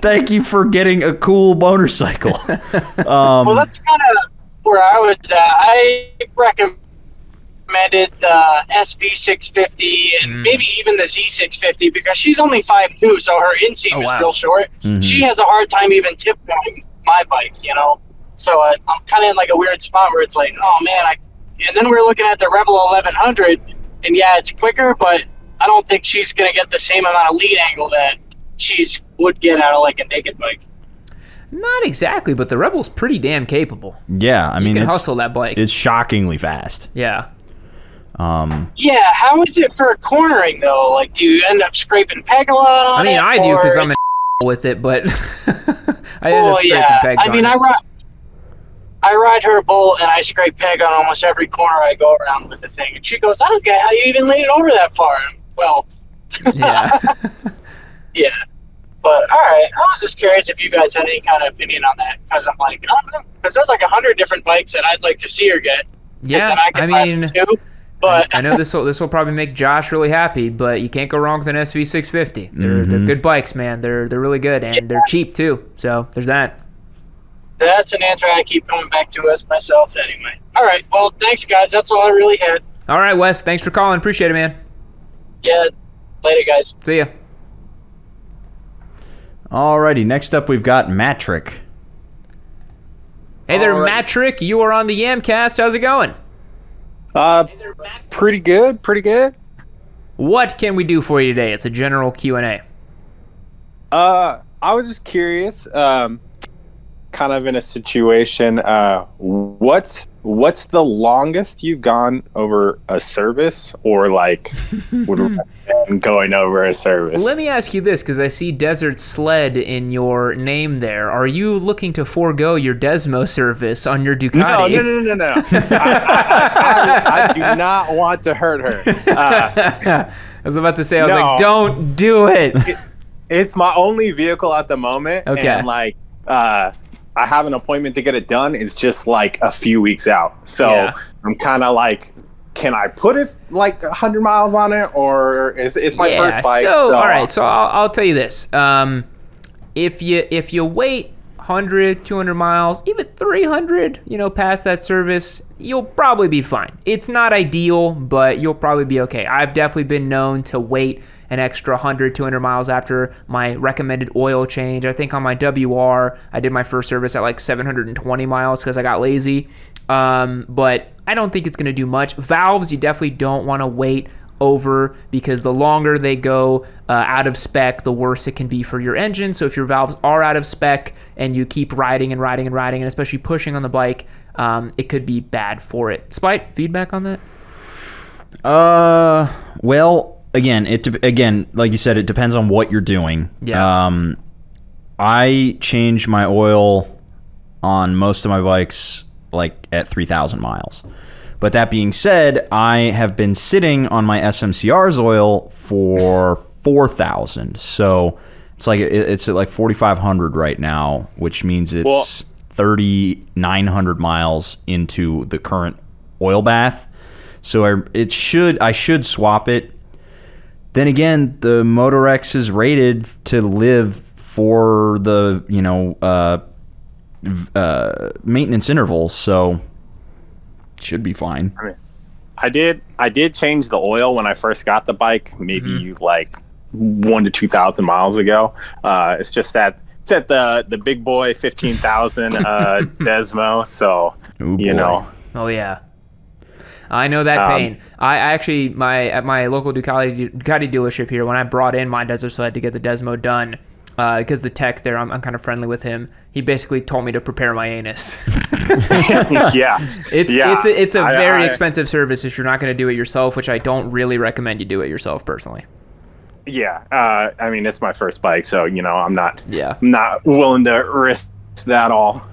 Speaker 2: Thank you for getting a cool motorcycle.
Speaker 6: Well, that's kind of where I was at. I recommended the SV650 and maybe even the Z650 because she's only 5'2", so her inseam is real short. She has a hard time even tiptoeing my bike, So I'm kind of in like a weird spot where it's like, oh man, and then we're looking at the Rebel 1100. And yeah, it's quicker, but I don't think she's going to get the same amount of lead angle that she would get out of like a naked bike.
Speaker 1: Not exactly, but the Rebel's pretty damn capable.
Speaker 2: Yeah, I mean,
Speaker 1: you can hustle that bike.
Speaker 2: It's shockingly fast.
Speaker 1: Yeah.
Speaker 6: Yeah, how is it for cornering though? Like, do you end up scraping peg a lot on it?
Speaker 1: I mean, I do because I'm an with it, but I end up scraping pegs on it.
Speaker 6: I ride her Bolt and I scrape peg on almost every corner I go around with the thing. And she goes, I don't get how you even laid it over that far. Well,
Speaker 1: yeah.
Speaker 6: Yeah. But, all right, I was just curious if you guys had any kind of opinion on that. Because I'm like, I don't know. Because there's like 100 different bikes that I'd like to see her get.
Speaker 1: Yeah,
Speaker 6: I mean, too, but
Speaker 1: I know this will probably make Josh really happy, but you can't go wrong with an SV650. They're good bikes, man. They're really good, and they're cheap, too. So there's that.
Speaker 6: That's an answer I keep coming back to as myself anyway. All right. Well, thanks, guys. That's all I really had.
Speaker 1: All right, Wes. Thanks for calling. Appreciate it, man.
Speaker 6: Yeah. Later, guys.
Speaker 1: See ya.
Speaker 2: Alrighty. Next up, we've got Matrick.
Speaker 1: Hey there, Matrick. You are on the Yamcast. How's it going?
Speaker 7: Pretty good. Pretty good.
Speaker 1: What can we do for you today? It's a general Q&A.
Speaker 7: I was just curious. Kind of in a situation, what's what's the longest you've gone over a service, or like would recommend going over a service?
Speaker 1: Let me ask you this, because I see Desert Sled in your name there. Are you looking to forego your Desmo service on your Ducati?
Speaker 7: No. I do not want to hurt her.
Speaker 1: I was about to say, I was
Speaker 7: No.
Speaker 1: like, don't do it.
Speaker 7: It's my only vehicle at the moment.
Speaker 1: Okay.
Speaker 7: And like, I have an appointment to get it done. It's just like a few weeks out. So
Speaker 1: Yeah.
Speaker 7: I'm kind of like, can I put it like 100 miles on it, or is it's my first bike?
Speaker 1: So all right, so I'll tell you this. If you wait 100, 200 miles, even 300, past that service, you'll probably be fine. It's not ideal, but you'll probably be okay. I've definitely been known to wait an extra 100, 200 miles after my recommended oil change. I think on my WR, I did my first service at like 720 miles because I got lazy. But I don't think it's going to do much. Valves, you definitely don't want to wait over, because the longer they go out of spec, the worse it can be for your engine. So if your valves are out of spec and you keep riding, and especially pushing on the bike, it could be bad for it. Spite, feedback on that?
Speaker 2: Well, again, like you said, it depends on what you're doing.
Speaker 1: Yeah.
Speaker 2: I change my oil on most of my bikes like at 3,000 miles. But that being said, I have been sitting on my SMCR's oil for 4,000. So it's at like 4,500 right now, which means it's 3,900 miles into the current oil bath. So I should swap it. Then again, the Motor X is rated to live for the maintenance intervals, so it should be fine.
Speaker 7: I mean, I did change the oil when I first got the bike, maybe like 1,000 to 2,000 miles ago. It's just that it's at the big boy 15,000 Desmo, so
Speaker 1: Oh yeah, I know that pain. I actually at my local Ducati dealership here, when I brought in my Desert Sled to get the Desmo done, because the tech there, I'm kind of friendly with him. He basically told me to prepare my anus. It's a very expensive service if you're not going to do it yourself, which I don't really recommend you do it yourself personally.
Speaker 7: Yeah, I mean, it's my first bike, so I'm not
Speaker 1: Yeah.
Speaker 7: willing to risk that all.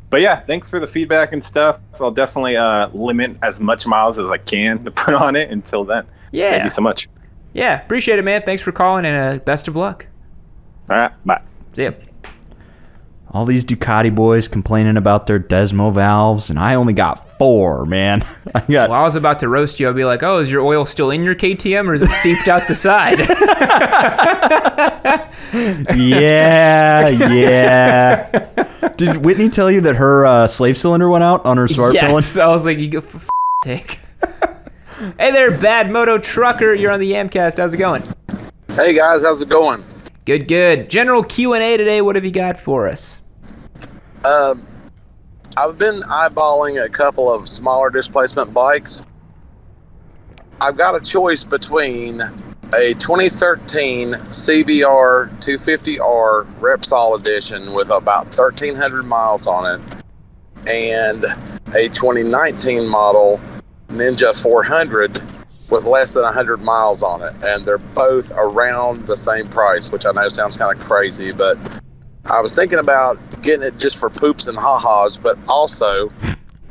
Speaker 7: But yeah, thanks for the feedback and stuff. I'll definitely limit as much miles as I can to put on it until then.
Speaker 1: Yeah.
Speaker 7: Thank you so much.
Speaker 1: Yeah, appreciate it, man. Thanks for calling, and best of luck.
Speaker 7: All right, bye.
Speaker 1: See ya.
Speaker 2: All these Ducati boys complaining about their Desmo valves, and I only got 4, man.
Speaker 1: Well, I was about to roast you. I'll be like, oh, is your oil still in your KTM, or is it seeped out the side?
Speaker 2: Yeah. Did Whitney tell you that her slave cylinder went out on her smart
Speaker 1: Yes.
Speaker 2: filling?
Speaker 1: I was like, you go for take. Hey there, Bad Moto Trucker. You're on the Yamcast. How's it going?
Speaker 8: Hey guys, how's it going?
Speaker 1: Good, good. General Q&A today. What have you got for us?
Speaker 8: I've been eyeballing a couple of smaller displacement bikes. I've got a choice between a 2013 CBR 250R Repsol edition with about 1,300 miles on it and a 2019 model Ninja 400 with less than 100 miles on it, and they're both around the same price, which I know sounds kind of crazy, but I was thinking about getting it just for poops and ha-has, but also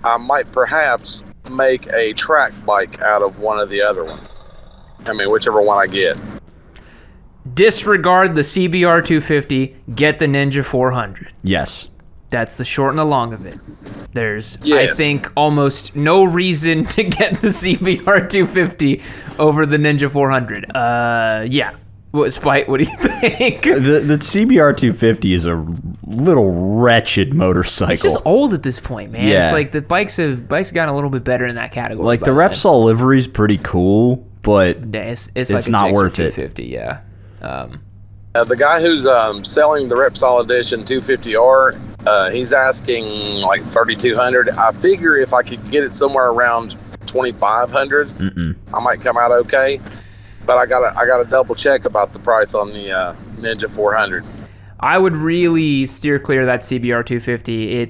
Speaker 8: I might perhaps make a track bike out of one or the other one. I mean, whichever one I get.
Speaker 1: Disregard the CBR 250. Get the Ninja 400.
Speaker 2: Yes.
Speaker 1: That's the short and the long of it. There's, I
Speaker 8: Yes.
Speaker 1: think, almost no reason to get the CBR 250 over the Ninja 400. Yeah. Spite, what do you think?
Speaker 2: The CBR 250 is a little wretched motorcycle.
Speaker 1: It's just old at this point, man.
Speaker 2: Yeah.
Speaker 1: It's like the bikes have gotten a little bit better in that category.
Speaker 2: Like, the
Speaker 1: by then.
Speaker 2: Repsol livery's pretty cool, but
Speaker 1: Yeah, it's like a
Speaker 2: not
Speaker 1: Jackson
Speaker 2: worth it.
Speaker 1: 250, yeah.
Speaker 8: The guy who's selling the Repsol Edition 250R, he's asking like 3,200. I figure if I could get it somewhere around 2,500, I might come out okay. But I gotta double check about the price on the Ninja 400.
Speaker 1: I would really steer clear of that CBR 250.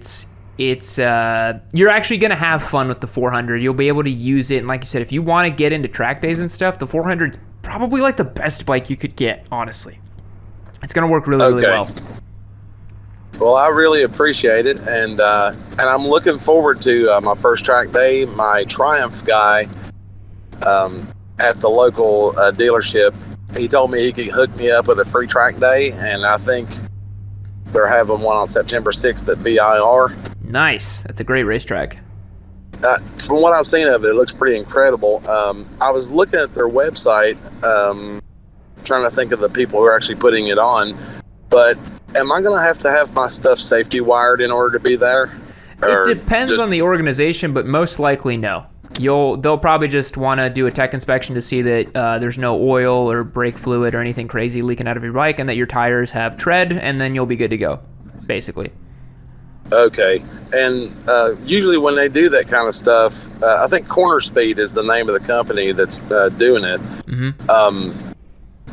Speaker 1: it's you're actually gonna have fun with the 400. You'll be able to use it, and like you said, if you want to get into track days and stuff, the 400's probably like the best bike you could get. Honestly, it's gonna work really well.
Speaker 8: Well, I really appreciate it, and I'm looking forward to my first track day. My Triumph guy at the local dealership, he told me he could hook me up with a free track day, and I think they're having one on September 6th at VIR.
Speaker 1: Nice. That's a great racetrack.
Speaker 8: From what I've seen of it, it looks pretty incredible. I was looking at their website, trying to think of the people who are actually putting it on, but am I going to have my stuff safety wired in order to be there?
Speaker 1: It depends on the organization, but most likely no. They'll probably just want to do a tech inspection to see that there's no oil or brake fluid or anything crazy leaking out of your bike, and that your tires have tread, and then you'll be good to go, basically.
Speaker 8: Okay. And usually when they do that kind of stuff, I think Corner Speed is the name of the company that's doing it.
Speaker 1: Mm-hmm.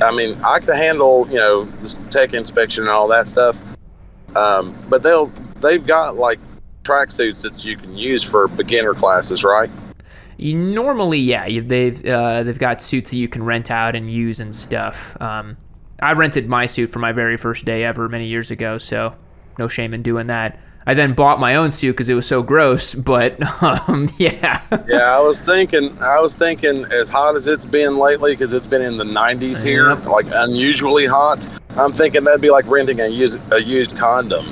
Speaker 8: I mean, I can handle, this tech inspection and all that stuff, but they've got like tracksuits that you can use for beginner classes, right?
Speaker 1: Normally, yeah, they've got suits that you can rent out and use and stuff. I rented my suit for my very first day ever many years ago, so no shame in doing that. I then bought my own suit because it was so gross, but yeah.
Speaker 8: Yeah, I was thinking as hot as it's been lately, because it's been in the 90s here, like unusually hot. I'm thinking that'd be like renting a used condom.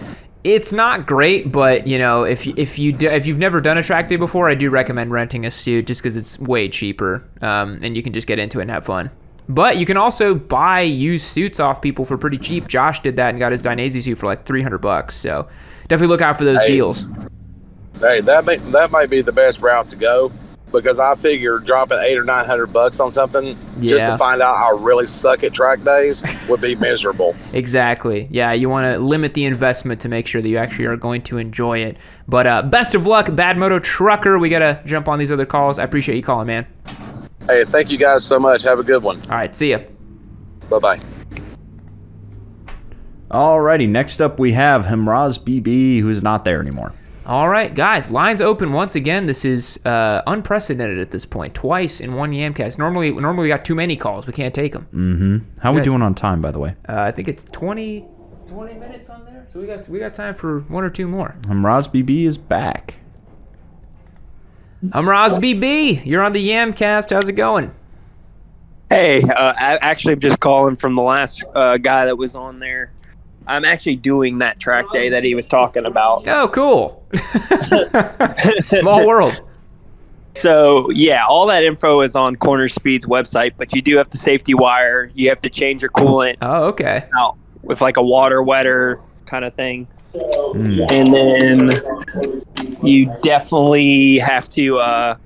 Speaker 1: It's not great, but if you've never done a track day before, I do recommend renting a suit just because it's way cheaper, and you can just get into it and have fun. But you can also buy used suits off people for pretty cheap. Josh did that and got his Dainese suit for like $300. So definitely look out for those deals.
Speaker 8: Hey, that might be the best route to go, because I figure dropping $800 or $900 on something just to find out I really suck at track days would be miserable.
Speaker 1: Exactly. Yeah, you want to limit the investment to make sure that you actually are going to enjoy it. But best of luck, Bad Moto Trucker. We got to jump on these other calls. I appreciate you calling, man.
Speaker 8: Hey, thank you guys so much. Have a good one.
Speaker 1: All right, see ya.
Speaker 8: Bye-bye.
Speaker 2: Alrighty, next up we have Himraz BB, who's not there anymore.
Speaker 1: All right, guys, lines open once again. This is unprecedented at this point. Twice in one Yamcast. Normally we got too many calls. We can't take them.
Speaker 2: Mm-hmm. How are we doing on time, by the way?
Speaker 1: I think it's 20 minutes on there. So we got time for one or two more.
Speaker 2: Himraz BB is back.
Speaker 1: Himraz BB, you're on the Yamcast. How's it going?
Speaker 9: Hey, I actually am just calling from the last guy that was on there. I'm actually doing that track day that he was talking about.
Speaker 1: Oh, cool. Small world.
Speaker 9: So, yeah, all that info is on Corner Speed's website, but you do have to safety wire. You have to change your coolant.
Speaker 1: Oh, okay.
Speaker 9: Out with like a water wetter kind of thing. And then you definitely have to,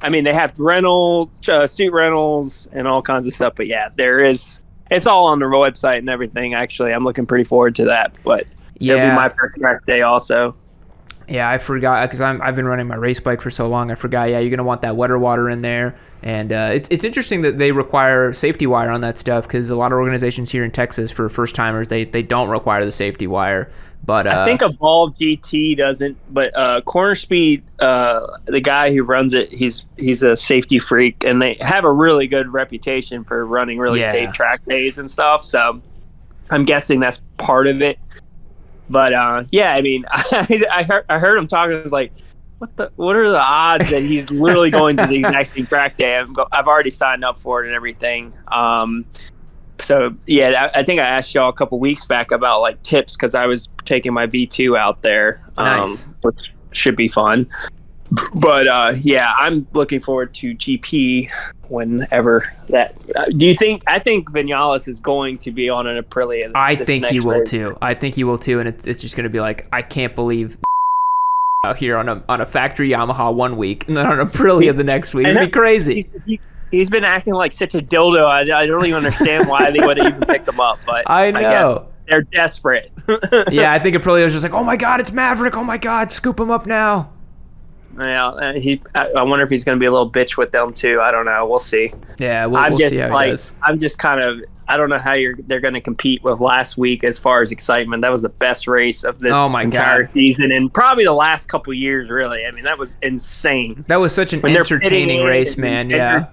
Speaker 9: they have rentals, suit rentals, and all kinds of stuff. But yeah, it's all on the website and everything. Actually, I'm looking pretty forward to that. But it'll be my first track day also.
Speaker 1: Yeah, I forgot because I've been running my race bike for so long. I forgot. Yeah, you're gonna want that wetter water in there, and it's interesting that they require safety wire on that stuff, because a lot of organizations here in Texas for first timers they don't require the safety wire. But
Speaker 9: I think Evolve GT doesn't. But Corner Speed, the guy who runs it, he's a safety freak, and they have a really good reputation for running really safe track days and stuff. So I'm guessing that's part of it. But I heard him talking. I was like, what are the odds that he's literally going to the exact same track day? I've already signed up for it and everything. So yeah, I think I asked y'all a couple weeks back about like tips, because I was taking my V2 out there, which should be fun. But I'm looking forward to GP whenever that. Do you think? I think Vinales is going to be on an Aprilia.
Speaker 1: I think he will too. I think he will too, and it's just going to be like, I can't believe out here on a factory Yamaha 1 week and then on Aprilia the next week. It'd be crazy.
Speaker 9: He's been acting like such a dildo. I don't even understand why they would have even picked him up. But
Speaker 1: I know.
Speaker 9: I guess they're desperate.
Speaker 1: Yeah, I think Aprilia was just like, oh my God, it's Maverick. Oh my God, scoop him up now.
Speaker 9: Yeah, I wonder if he's going to be a little bitch with them too. I don't know. We'll see.
Speaker 1: Yeah, we'll see how he does.
Speaker 9: I'm just kind of. I don't know how they're going to compete with last week as far as excitement. That was the best race of this entire season, and probably the last couple of years. Really, I mean, that was insane.
Speaker 1: That was such an entertaining race, man. Yeah,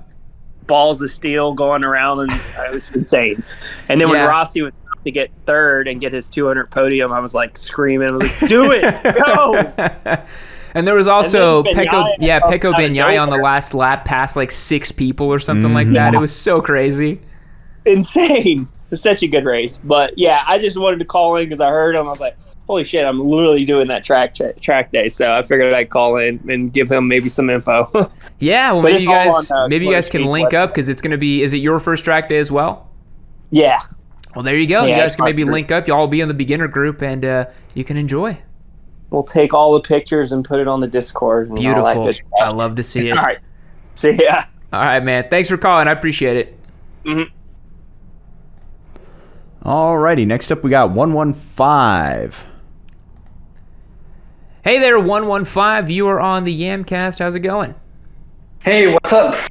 Speaker 9: balls of steel going around, and it was insane. And then when Rossi was to get third and get his 200 podium, I was like screaming. I was like, "Do it, go!"
Speaker 1: And there was also Pecco Bagnaia on the last lap, past like 6 people or something like that. It was so crazy.
Speaker 9: Insane. It was such a good race. But yeah, I just wanted to call in because I heard him. I was like, holy shit, I'm literally doing that track day. So I figured I'd call in and give him maybe some info.
Speaker 1: Yeah, well, maybe you guys can link up because it's going to be, is it your first track day as well?
Speaker 9: Yeah.
Speaker 1: Well, there you go. You guys can maybe link up. Y'all will be in the beginner group and you can enjoy.
Speaker 9: We'll take all the pictures and put it on the Discord. And
Speaker 1: beautiful.
Speaker 9: All that
Speaker 1: I love to see it.
Speaker 9: All right. See ya.
Speaker 1: All right, man. Thanks for calling. I appreciate it.
Speaker 9: Mm-hmm.
Speaker 2: Alrighty, next up we got 115.
Speaker 1: Hey there, 115. You are on the Yamcast. How's it going?
Speaker 10: Hey, what's up?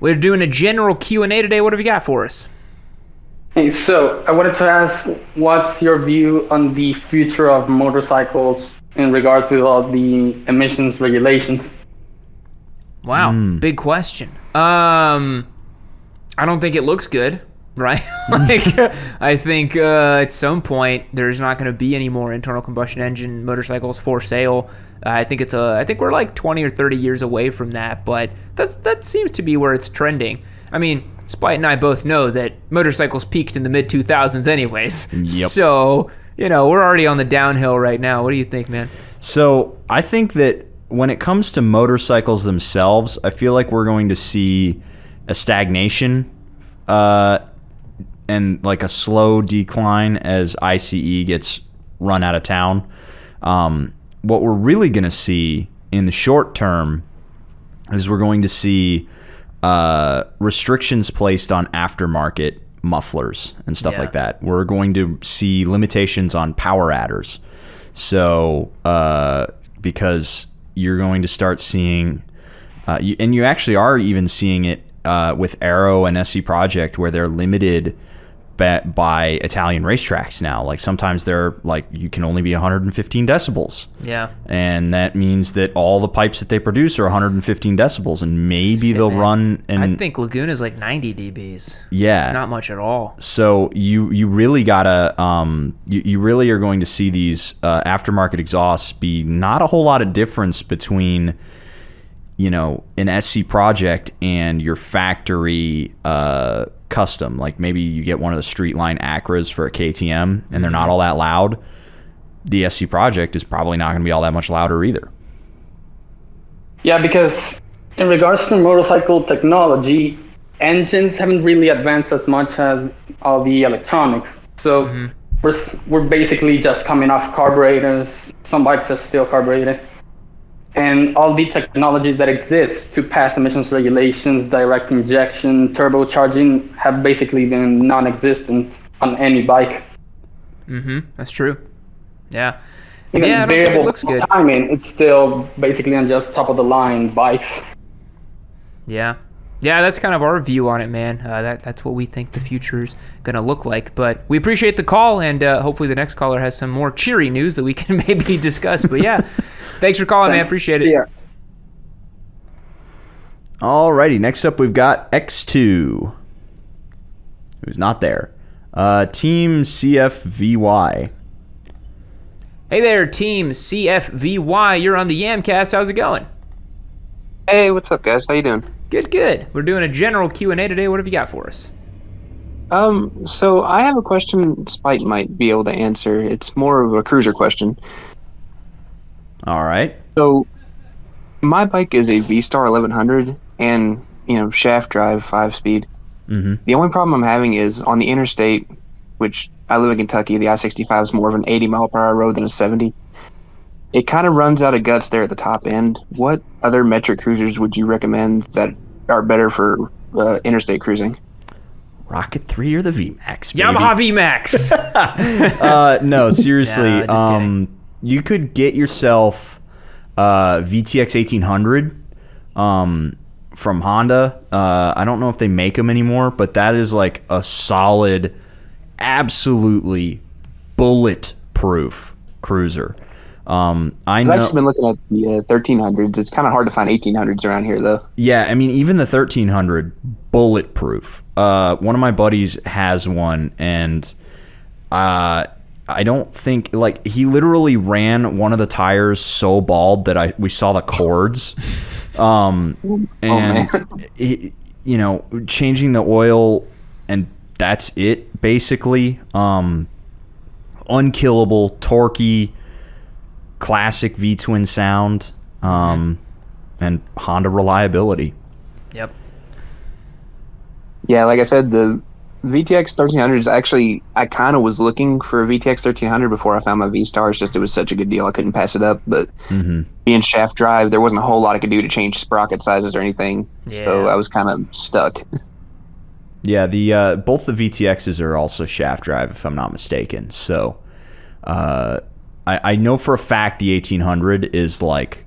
Speaker 1: We're doing a general Q&A today. What have you got for us?
Speaker 10: Hey, so I wanted to ask, what's your view on the future of motorcycles in regards to all the emissions regulations?
Speaker 1: Wow, big question. I don't think it looks good. Right? I think at some point there's not going to be any more internal combustion engine motorcycles for sale. I think we're like 20 or 30 years away from that, but that seems to be where it's trending. I mean, Spite and I both know that motorcycles peaked in the mid 2000s anyways.
Speaker 2: Yep.
Speaker 1: So, we're already on the downhill right now. What do you think, man?
Speaker 2: So, I think that when it comes to motorcycles themselves, I feel like we're going to see a stagnation and like a slow decline as ICE gets run out of town. What we're really going to see in the short term is we're going to see restrictions placed on aftermarket mufflers and stuff like that. We're going to see limitations on power adders. So because you're going to start seeing, and you actually are even seeing it with Aero and SC Project, where they're limited by Italian racetracks now. Like sometimes they're like, you can only be 115 decibels.
Speaker 1: Yeah. And
Speaker 2: that means that all the pipes that they produce are 115 decibels, and maybe they'll run. And
Speaker 1: I think Laguna's like 90 dBs.
Speaker 2: Yeah.
Speaker 1: It's not much at all. So
Speaker 2: you really gotta you really are going to see these aftermarket exhausts be not a whole lot of difference between an SC Project and your factory custom. Like maybe you get one of the street line Acras for a KTM and they're not all that loud. The SC Project is probably not going to be all that much louder either.
Speaker 10: Yeah, because in regards to motorcycle technology, engines haven't really advanced as much as all the electronics. So we're basically just coming off carburetors. Some bikes are still carbureted. And all the technologies that exist to pass emissions regulations, direct injection, turbocharging, have basically been non-existent on any bike.
Speaker 1: That's true. Yeah.
Speaker 10: Even
Speaker 1: I don't think it looks good.
Speaker 10: Timing, it's still basically on just top of the line bikes.
Speaker 1: Yeah. Yeah, that's kind of our view on it, man. That's what we think the future is going to look like. But we appreciate the call, and hopefully the next caller has some more cheery news that we can maybe discuss. But yeah, thanks for calling, man. Appreciate it.
Speaker 10: Yeah.
Speaker 2: Alrighty, next up we've got X2, who's not there. Team CFVY.
Speaker 1: Hey there, Team CFVY. You're on the Yamcast. How's it going?
Speaker 11: Hey, what's up, guys? How you doing?
Speaker 1: Good. We're doing a general Q&A today. What have you got for us?
Speaker 11: So I have a question Spike might be able to answer. It's more of a cruiser question.
Speaker 2: All right.
Speaker 11: So my bike is a V-Star 1100 and, shaft drive 5-speed. The only problem I'm having is on the interstate, which I live in Kentucky, the I-65 is more of an 80-mile-per-hour road than a 70. It kind of runs out of guts there at the top end. What other metric cruisers would you recommend that are better for interstate cruising?
Speaker 2: Rocket 3 or the VMAX, baby.
Speaker 1: Yamaha VMAX.
Speaker 2: No, seriously.
Speaker 1: No,
Speaker 2: you could get yourself VTX 1800 from Honda. I don't know if they make them anymore, but that is like a solid, absolutely bulletproof cruiser. I've
Speaker 11: actually been looking at the 1300s. It's kind of hard to find 1800s around here, though.
Speaker 2: Yeah, I mean, even the 1300, bulletproof. One of my buddies has one, and I don't think, like, he literally ran one of the tires so bald that we saw the cords. Changing the oil, and that's it, basically. Unkillable, torquey, classic V-twin sound, and Honda reliability.
Speaker 1: Yep.
Speaker 11: Yeah, like I said, the VTX 1300 is actually, I kind of was looking for a VTX 1300 before I found my V-Star. It's just, it was such a good deal, I couldn't pass it up. But being shaft drive, there wasn't a whole lot I could do to change sprocket sizes or anything.
Speaker 1: Yeah.
Speaker 11: So I was kind of stuck.
Speaker 2: Yeah, the both the VTXs are also shaft drive, if I'm not mistaken. So I know for a fact the 1800 is like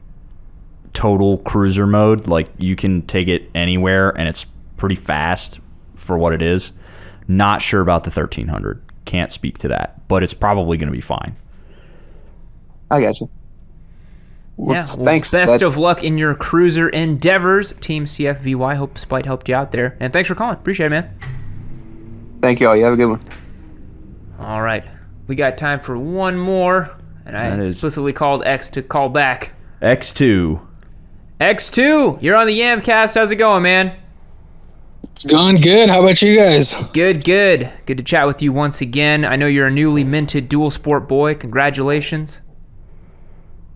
Speaker 2: total cruiser mode. Like, you can take it anywhere, and it's pretty fast for what it is. Not sure about the 1300. Can't speak to that, but it's probably going to be fine.
Speaker 11: I got you.
Speaker 1: Yeah, well,
Speaker 11: thanks.
Speaker 1: Best of luck in your cruiser endeavors, Team CFVY. Hope Spite helped you out there. And thanks for calling. Appreciate it, man.
Speaker 11: Thank you all. You have a good one.
Speaker 1: All right. We got time for one more. And I explicitly called X to call back.
Speaker 2: X2.
Speaker 1: X2, you're on the Yamcast. How's it going, man?
Speaker 12: It's going good. How about you guys?
Speaker 1: Good. Good to chat with you once again. I know you're a newly minted dual sport boy. Congratulations.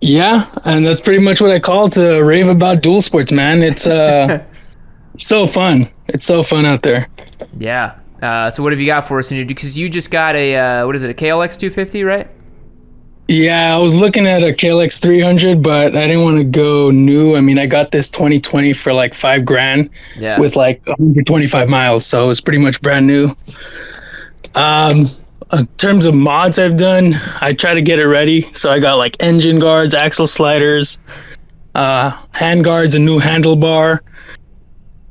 Speaker 12: Yeah, and that's pretty much what I call to rave about dual sports, man. It's so fun. It's so fun out there.
Speaker 1: Yeah. So what have you got for us? Because you just got a, what is it, a KLX 250, right?
Speaker 12: Yeah, I was looking at a KLX 300, but I didn't want to go new. I mean, I got this 2020 for like $5,000 with like 125 miles, so it's pretty much brand new. In terms of mods I've done, I try to get it ready. So I got like engine guards, axle sliders, hand guards, a new handlebar,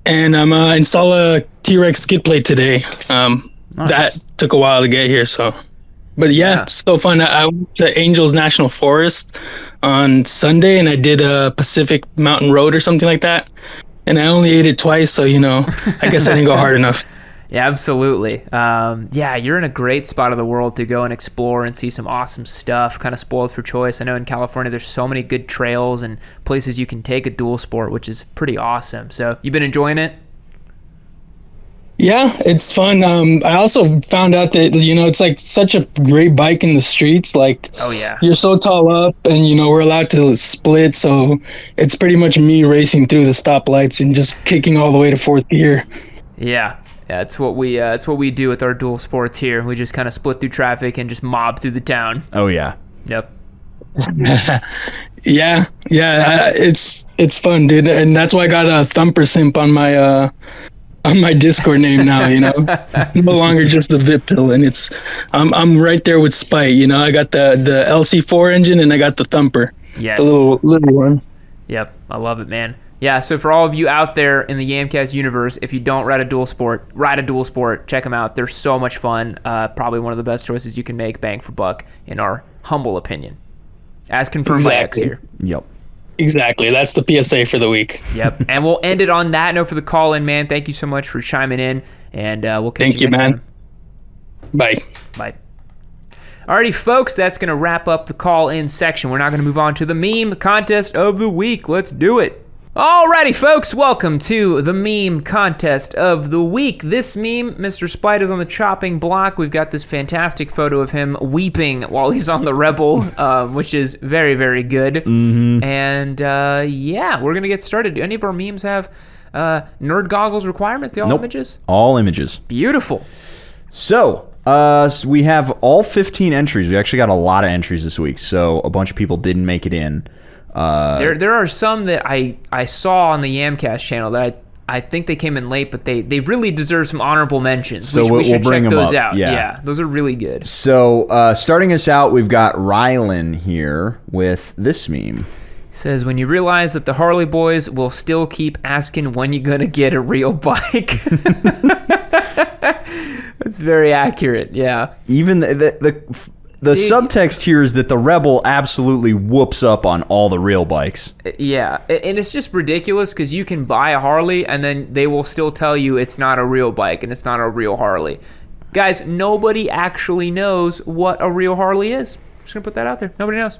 Speaker 12: and I'm install a T-Rex skid plate today.
Speaker 2: Nice.
Speaker 12: That took a while to get here, so. But yeah, it's so fun. I went to Angels National Forest on Sunday, and I did a Pacific Mountain Road or something like that. And I only ate it twice, so, I guess I didn't go hard enough.
Speaker 1: Yeah, absolutely. Yeah, you're in a great spot of the world to go and explore and see some awesome stuff. Kind of spoiled for choice. I know in California there's so many good trails and places you can take a dual sport, which is pretty awesome. So you've been enjoying it?
Speaker 12: Yeah, it's fun. I also found out that, it's like such a great bike in the streets. Like,
Speaker 1: oh yeah,
Speaker 12: you're so tall up, and we're allowed to split, so it's pretty much me racing through the stoplights and just kicking all the way to fourth gear.
Speaker 1: Yeah, it's what we do with our dual sports here. We just kind of split through traffic and just mob through the town.
Speaker 2: Oh yeah.
Speaker 1: Yep.
Speaker 12: Yeah, it's fun, dude, and that's why I got a Thumper Simp on my Discord name now, no longer just the VIP pill, and I'm right there with Spite, I got the LC4 engine and I got the Thumper,
Speaker 1: yes,
Speaker 12: the little one.
Speaker 1: Yep, I love it, man. Yeah, so for all of you out there in the Yamcast universe, if you don't ride a dual sport, check them out. They're so much fun. Probably one of the best choices you can make, bang for buck, in our humble opinion, as confirmed by X here.
Speaker 2: Yep.
Speaker 12: Exactly. That's the PSA for the week.
Speaker 1: Yep. And we'll end it on that note for the call-in, man. Thank you so much for chiming in, and we'll catch you next time.
Speaker 12: Bye.
Speaker 1: Bye. Alrighty, folks, that's going to wrap up the call-in section. We're now going to move on to the meme contest of the week. Let's do it. Alrighty, folks, welcome to the meme contest of the week. This meme, Mr. Spite is on the chopping block. We've got this fantastic photo of him weeping while he's on the Rebel, which is very, very good.
Speaker 2: Mm-hmm.
Speaker 1: And yeah, we're going to get started. Do any of our memes have nerd goggles requirements? All images?
Speaker 2: All images.
Speaker 1: Beautiful.
Speaker 2: So we have all 15 entries. We actually got a lot of entries this week, so a bunch of people didn't make it in.
Speaker 1: There are some that I saw on the Yamcast channel that I think they came in late, but they really deserve some honorable mentions.
Speaker 2: So
Speaker 1: we should
Speaker 2: bring
Speaker 1: check
Speaker 2: them
Speaker 1: those
Speaker 2: up.
Speaker 1: out. Yeah, those are really good.
Speaker 2: So starting us out, we've got Rylan here with this meme.
Speaker 1: Says, when you realize that the Harley boys will still keep asking when you're going to get a real bike. That's very accurate, yeah.
Speaker 2: Even the subtext here is that the Rebel absolutely whoops up on all the real bikes.
Speaker 1: Yeah, and it's just ridiculous because you can buy a Harley and then they will still tell you it's not a real bike and it's not a real Harley. Guys, nobody actually knows what a real Harley is. Just gonna put that out there. Nobody knows.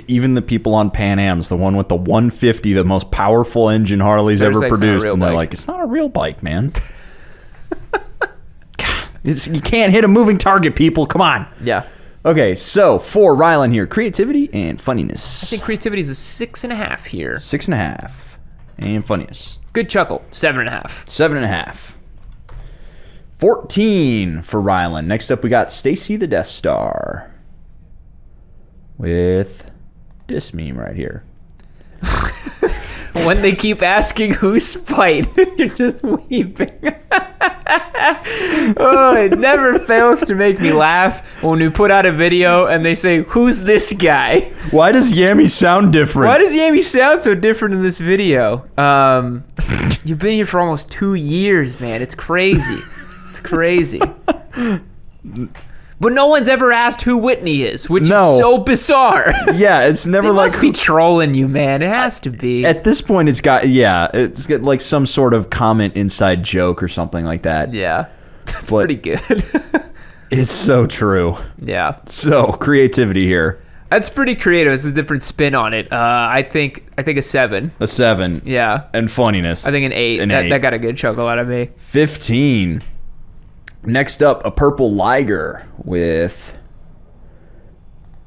Speaker 2: Even the people on Pan Am's, the one with the 150, the most powerful engine Harley's ever produced, and they're like, it's not a real bike, man. You can't hit a moving target, people. Come on.
Speaker 1: Yeah.
Speaker 2: Okay, so for Rylan here, creativity and funniness.
Speaker 1: I think creativity is a 6.5 here.
Speaker 2: 6.5. And funniness.
Speaker 1: Good chuckle. 7.5.
Speaker 2: 7.5. 14 for Rylan. Next up, we got Stacy the Death Star with this meme right here.
Speaker 1: When they keep asking who's Spite, you're just weeping. Oh, it never fails to make me laugh when we put out a video and they say, who's this guy?
Speaker 2: Why does Yammie sound different?
Speaker 1: Why does Yammie sound so different in this video? You've been here for almost 2 years, man. It's crazy. It's crazy. But no one's ever asked who Whitney is, which is so bizarre.
Speaker 2: Yeah, it's never
Speaker 1: they
Speaker 2: like...
Speaker 1: must be trolling you, man. It has to be.
Speaker 2: At this point, it's got like some sort of comment inside joke or something like that.
Speaker 1: Yeah, that's pretty good.
Speaker 2: It's so true.
Speaker 1: Yeah.
Speaker 2: So, creativity here.
Speaker 1: That's pretty creative. It's a different spin on it. I think a 7.
Speaker 2: A 7.
Speaker 1: Yeah.
Speaker 2: And funniness.
Speaker 1: I think an 8. That got a good chuckle out of me.
Speaker 2: 15. Next up, a purple Liger with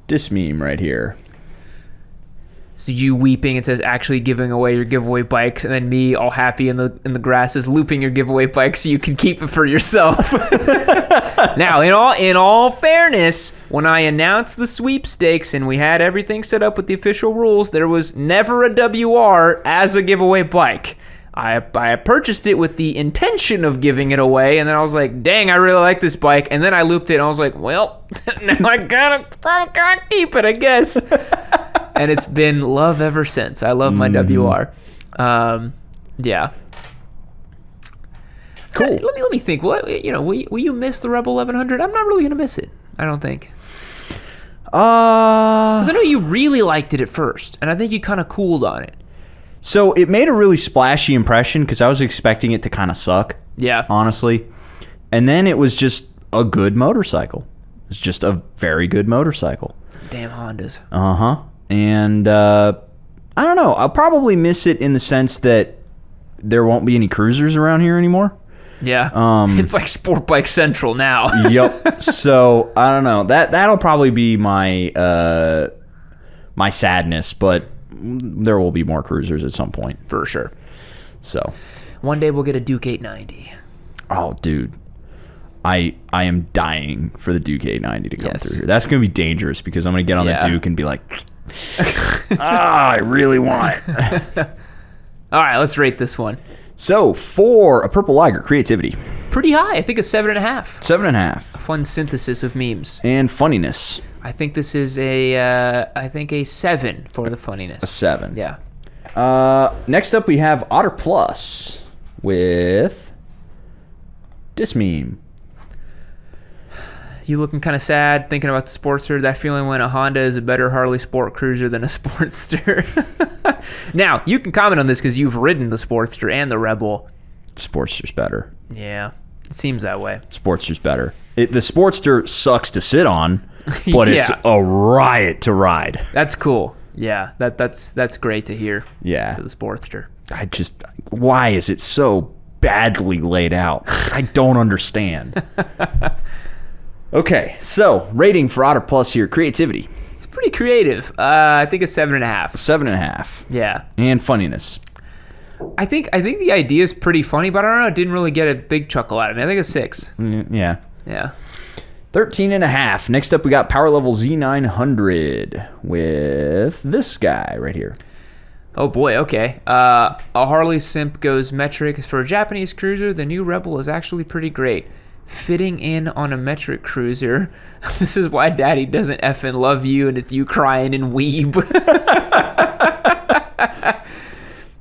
Speaker 2: this meme right here.
Speaker 1: So you weeping, it says actually giving away your giveaway bikes, and then me all happy in the grasses looping your giveaway bike so you can keep it for yourself. Now, in all fairness, when I announced the sweepstakes and we had everything set up with the official rules, there was never a WR as a giveaway bike. I purchased it with the intention of giving it away, and then I was like, dang, I really like this bike. And then I looped it, and I was like, well, now I gotta keep it, I guess. And it's been love ever since. I love my WR. Yeah.
Speaker 2: Cool.
Speaker 1: Let me think. What will you miss the Rebel 1100? I'm not really gonna miss it. I don't think. Because I know you really liked it at first, and I think you kind of cooled on it.
Speaker 2: So it made a really splashy impression because I was expecting it to kind of suck.
Speaker 1: Yeah.
Speaker 2: Honestly. And then it was just a good motorcycle. It's just a very good motorcycle.
Speaker 1: Damn Hondas.
Speaker 2: Uh-huh. And I don't know. I'll probably miss it in the sense that there won't be any cruisers around here anymore.
Speaker 1: Yeah. It's like Sport Bike Central now.
Speaker 2: Yep. So I don't know. That'll probably be my my sadness, but there will be more cruisers at some point
Speaker 1: for sure.
Speaker 2: So
Speaker 1: one day we'll get a Duke 890.
Speaker 2: Oh, dude. I am dying for the Duke 890 to come through here. That's going to be dangerous because I'm going to get on the Duke and be like, I really want it.
Speaker 1: All right, let's rate this one.
Speaker 2: So, for a Purple Liger, creativity.
Speaker 1: Pretty high. I think a 7.5.
Speaker 2: 7.5.
Speaker 1: Fun synthesis of memes.
Speaker 2: And funniness.
Speaker 1: I think this is a 7 for the funniness.
Speaker 2: A 7.
Speaker 1: Yeah.
Speaker 2: Next up, we have Otter Plus with this meme.
Speaker 1: You looking kind of sad, thinking about the Sportster. That feeling when a Honda is a better Harley Sport Cruiser than a Sportster. Now, you can comment on this because you've ridden the Sportster and the Rebel.
Speaker 2: Sportster's better.
Speaker 1: Yeah, it seems that way.
Speaker 2: Sportster's better. The Sportster sucks to sit on, but it's a riot to ride.
Speaker 1: That's cool. Yeah, that's great to hear.
Speaker 2: Yeah.
Speaker 1: To the Sportster.
Speaker 2: Why is it so badly laid out? I don't understand. Okay, so rating for Otter Plus here, creativity.
Speaker 1: It's pretty creative. I think a 7.5.
Speaker 2: 7.5.
Speaker 1: Yeah.
Speaker 2: And funniness.
Speaker 1: I think the idea is pretty funny, but I don't know. It didn't really get a big chuckle out of me. I think a 6.
Speaker 2: Yeah.
Speaker 1: Yeah.
Speaker 2: 13.5. Next up, we got Power Level Z900 with this guy right here.
Speaker 1: Oh boy, okay. A Harley simp goes metric. For a Japanese cruiser, the new Rebel is actually pretty great. Fitting in on a metric cruiser. This is why Daddy doesn't effing love you, and it's you crying in weeb.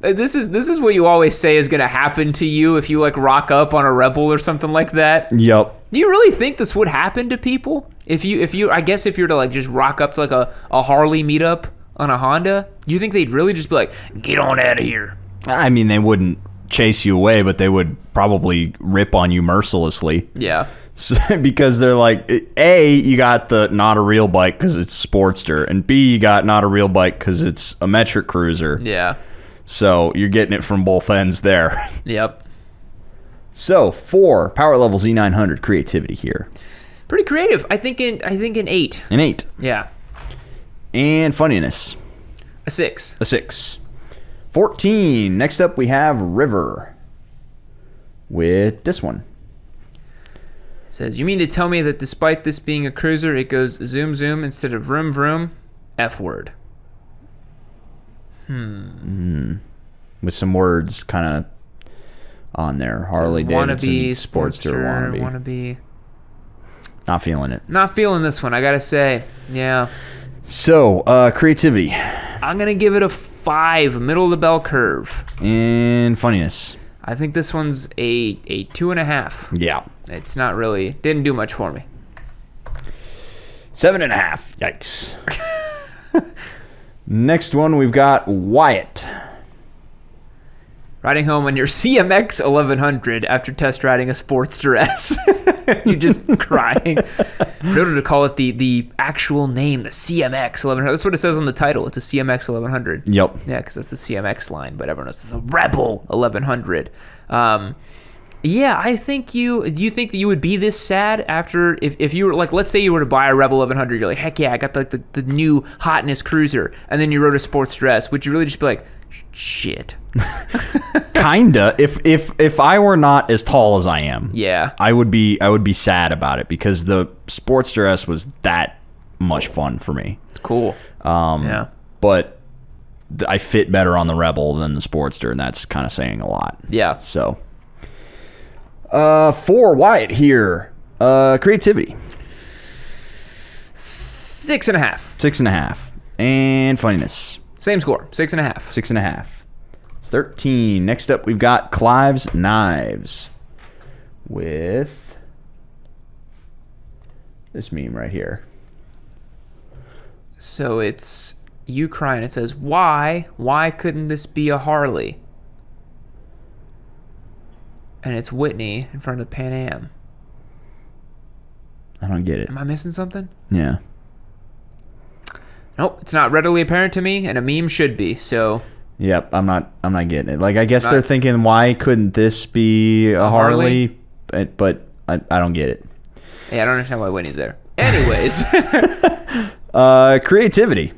Speaker 1: This is what you always say is going to happen to you if you like rock up on a Rebel or something like that.
Speaker 2: Yep.
Speaker 1: Do you really think this would happen to people? If you I guess if you're to like just rock up to like a Harley meetup on a Honda, do you think they'd really just be like, get on out of here?
Speaker 2: I mean, they wouldn't chase you away, but they would probably rip on you mercilessly.
Speaker 1: Yeah.
Speaker 2: So, because they're like, A, you got the not a real bike because it's Sportster, and B, you got not a real bike because it's a metric cruiser.
Speaker 1: Yeah.
Speaker 2: So you're getting it from both ends there.
Speaker 1: Yep.
Speaker 2: So 4, power level Z900 creativity here.
Speaker 1: Pretty creative. I think in 8.
Speaker 2: An 8.
Speaker 1: Yeah.
Speaker 2: And funniness.
Speaker 1: A 6.
Speaker 2: A 6. 14. Next up we have River with this one.
Speaker 1: Says, you mean to tell me that despite this being a cruiser, it goes zoom zoom instead of vroom vroom? F word.
Speaker 2: With some words kind of on there. Harley Davidson,
Speaker 1: Wannabe,
Speaker 2: Sportster,
Speaker 1: wannabe.
Speaker 2: Not feeling it.
Speaker 1: Not feeling this one, I gotta say. Yeah.
Speaker 2: So, creativity.
Speaker 1: I'm gonna give it a 5, middle of the bell curve.
Speaker 2: And funniness.
Speaker 1: I think this one's a 2.5.
Speaker 2: Yeah.
Speaker 1: It's not really, didn't do much for me.
Speaker 2: 7.5. Yikes. Next one, we've got Wyatt.
Speaker 1: Riding home on your CMX 1100 after test riding a Sportster S. You're just crying. In order to call it the actual name, the CMX 1100. That's what it says on the title. It's a CMX 1100.
Speaker 2: Yep.
Speaker 1: Yeah, because that's the CMX line, but everyone knows it's a Rebel 1100. Yeah, I think do you think that you would be this sad after, if you were, like, let's say you were to buy a Rebel 1100, you're like, heck yeah, I got the new hotness cruiser, and then you rode a Sportster S, would you really just be like, shit?
Speaker 2: Kinda. If I were not as tall as I am,
Speaker 1: yeah,
Speaker 2: I would be sad about it because the Sportster S was that much fun for me.
Speaker 1: It's cool. Yeah.
Speaker 2: But I fit better on the Rebel than the Sportster, and that's kind of saying a lot.
Speaker 1: Yeah.
Speaker 2: So, 4 Wyatt here. Creativity.
Speaker 1: 6.5.
Speaker 2: 6.5. And funniness.
Speaker 1: Same score. 6.5.
Speaker 2: 6.5. 13. Next up, we've got Clive's Knives with this meme right here.
Speaker 1: So it's you crying. It says, why couldn't this be a Harley? And it's Whitney in front of the Pan Am.
Speaker 2: I don't get it.
Speaker 1: Am I missing something?
Speaker 2: Yeah.
Speaker 1: Nope, it's not readily apparent to me, and a meme should be, so...
Speaker 2: Yep, I'm not getting it. Like, I guess they're thinking, why couldn't this be a Harley? But I don't get it.
Speaker 1: Yeah, I don't understand why Whitney's there. Anyways.
Speaker 2: Creativity.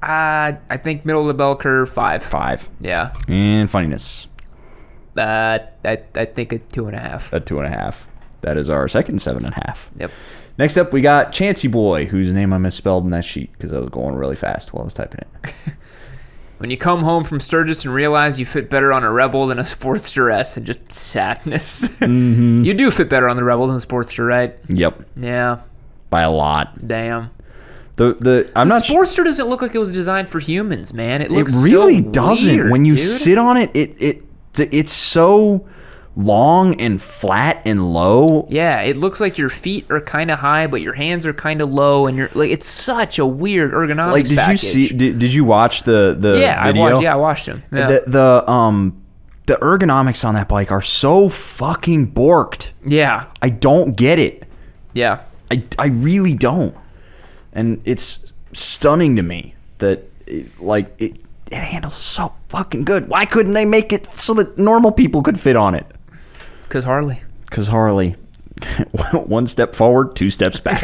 Speaker 1: I think middle of the bell curve, 5.
Speaker 2: 5.
Speaker 1: Yeah.
Speaker 2: And funniness.
Speaker 1: I think a 2.5.
Speaker 2: A 2.5. That is our second 7.5.
Speaker 1: Yep.
Speaker 2: Next up, we got Chancy Boy, whose name I misspelled in that sheet because I was going really fast while I was typing it.
Speaker 1: When you come home from Sturgis and realize you fit better on a Rebel than a Sportster S, and just sadness.
Speaker 2: Mm-hmm.
Speaker 1: You do fit better on the Rebel than the Sportster, right?
Speaker 2: Yep.
Speaker 1: Yeah.
Speaker 2: By a lot.
Speaker 1: Damn.
Speaker 2: The
Speaker 1: Sportster doesn't look like it was designed for humans, man. It looks
Speaker 2: really
Speaker 1: so
Speaker 2: doesn't.
Speaker 1: weird,
Speaker 2: when you
Speaker 1: dude.
Speaker 2: sit on it, it's so long and flat and low.
Speaker 1: Yeah, it looks like your feet are kind of high, but your hands are kind of low, and you're like, it's such a weird ergonomics.
Speaker 2: Like, did
Speaker 1: package.
Speaker 2: you see? Did you watch the video?
Speaker 1: I watched him. Yeah.
Speaker 2: The ergonomics on that bike are so fucking borked.
Speaker 1: Yeah,
Speaker 2: I don't get it.
Speaker 1: Yeah,
Speaker 2: I really don't, and it's stunning to me that it handles so fucking good. Why couldn't they make it so that normal people could fit on it?
Speaker 1: Because Harley.
Speaker 2: One step forward, 2 steps back.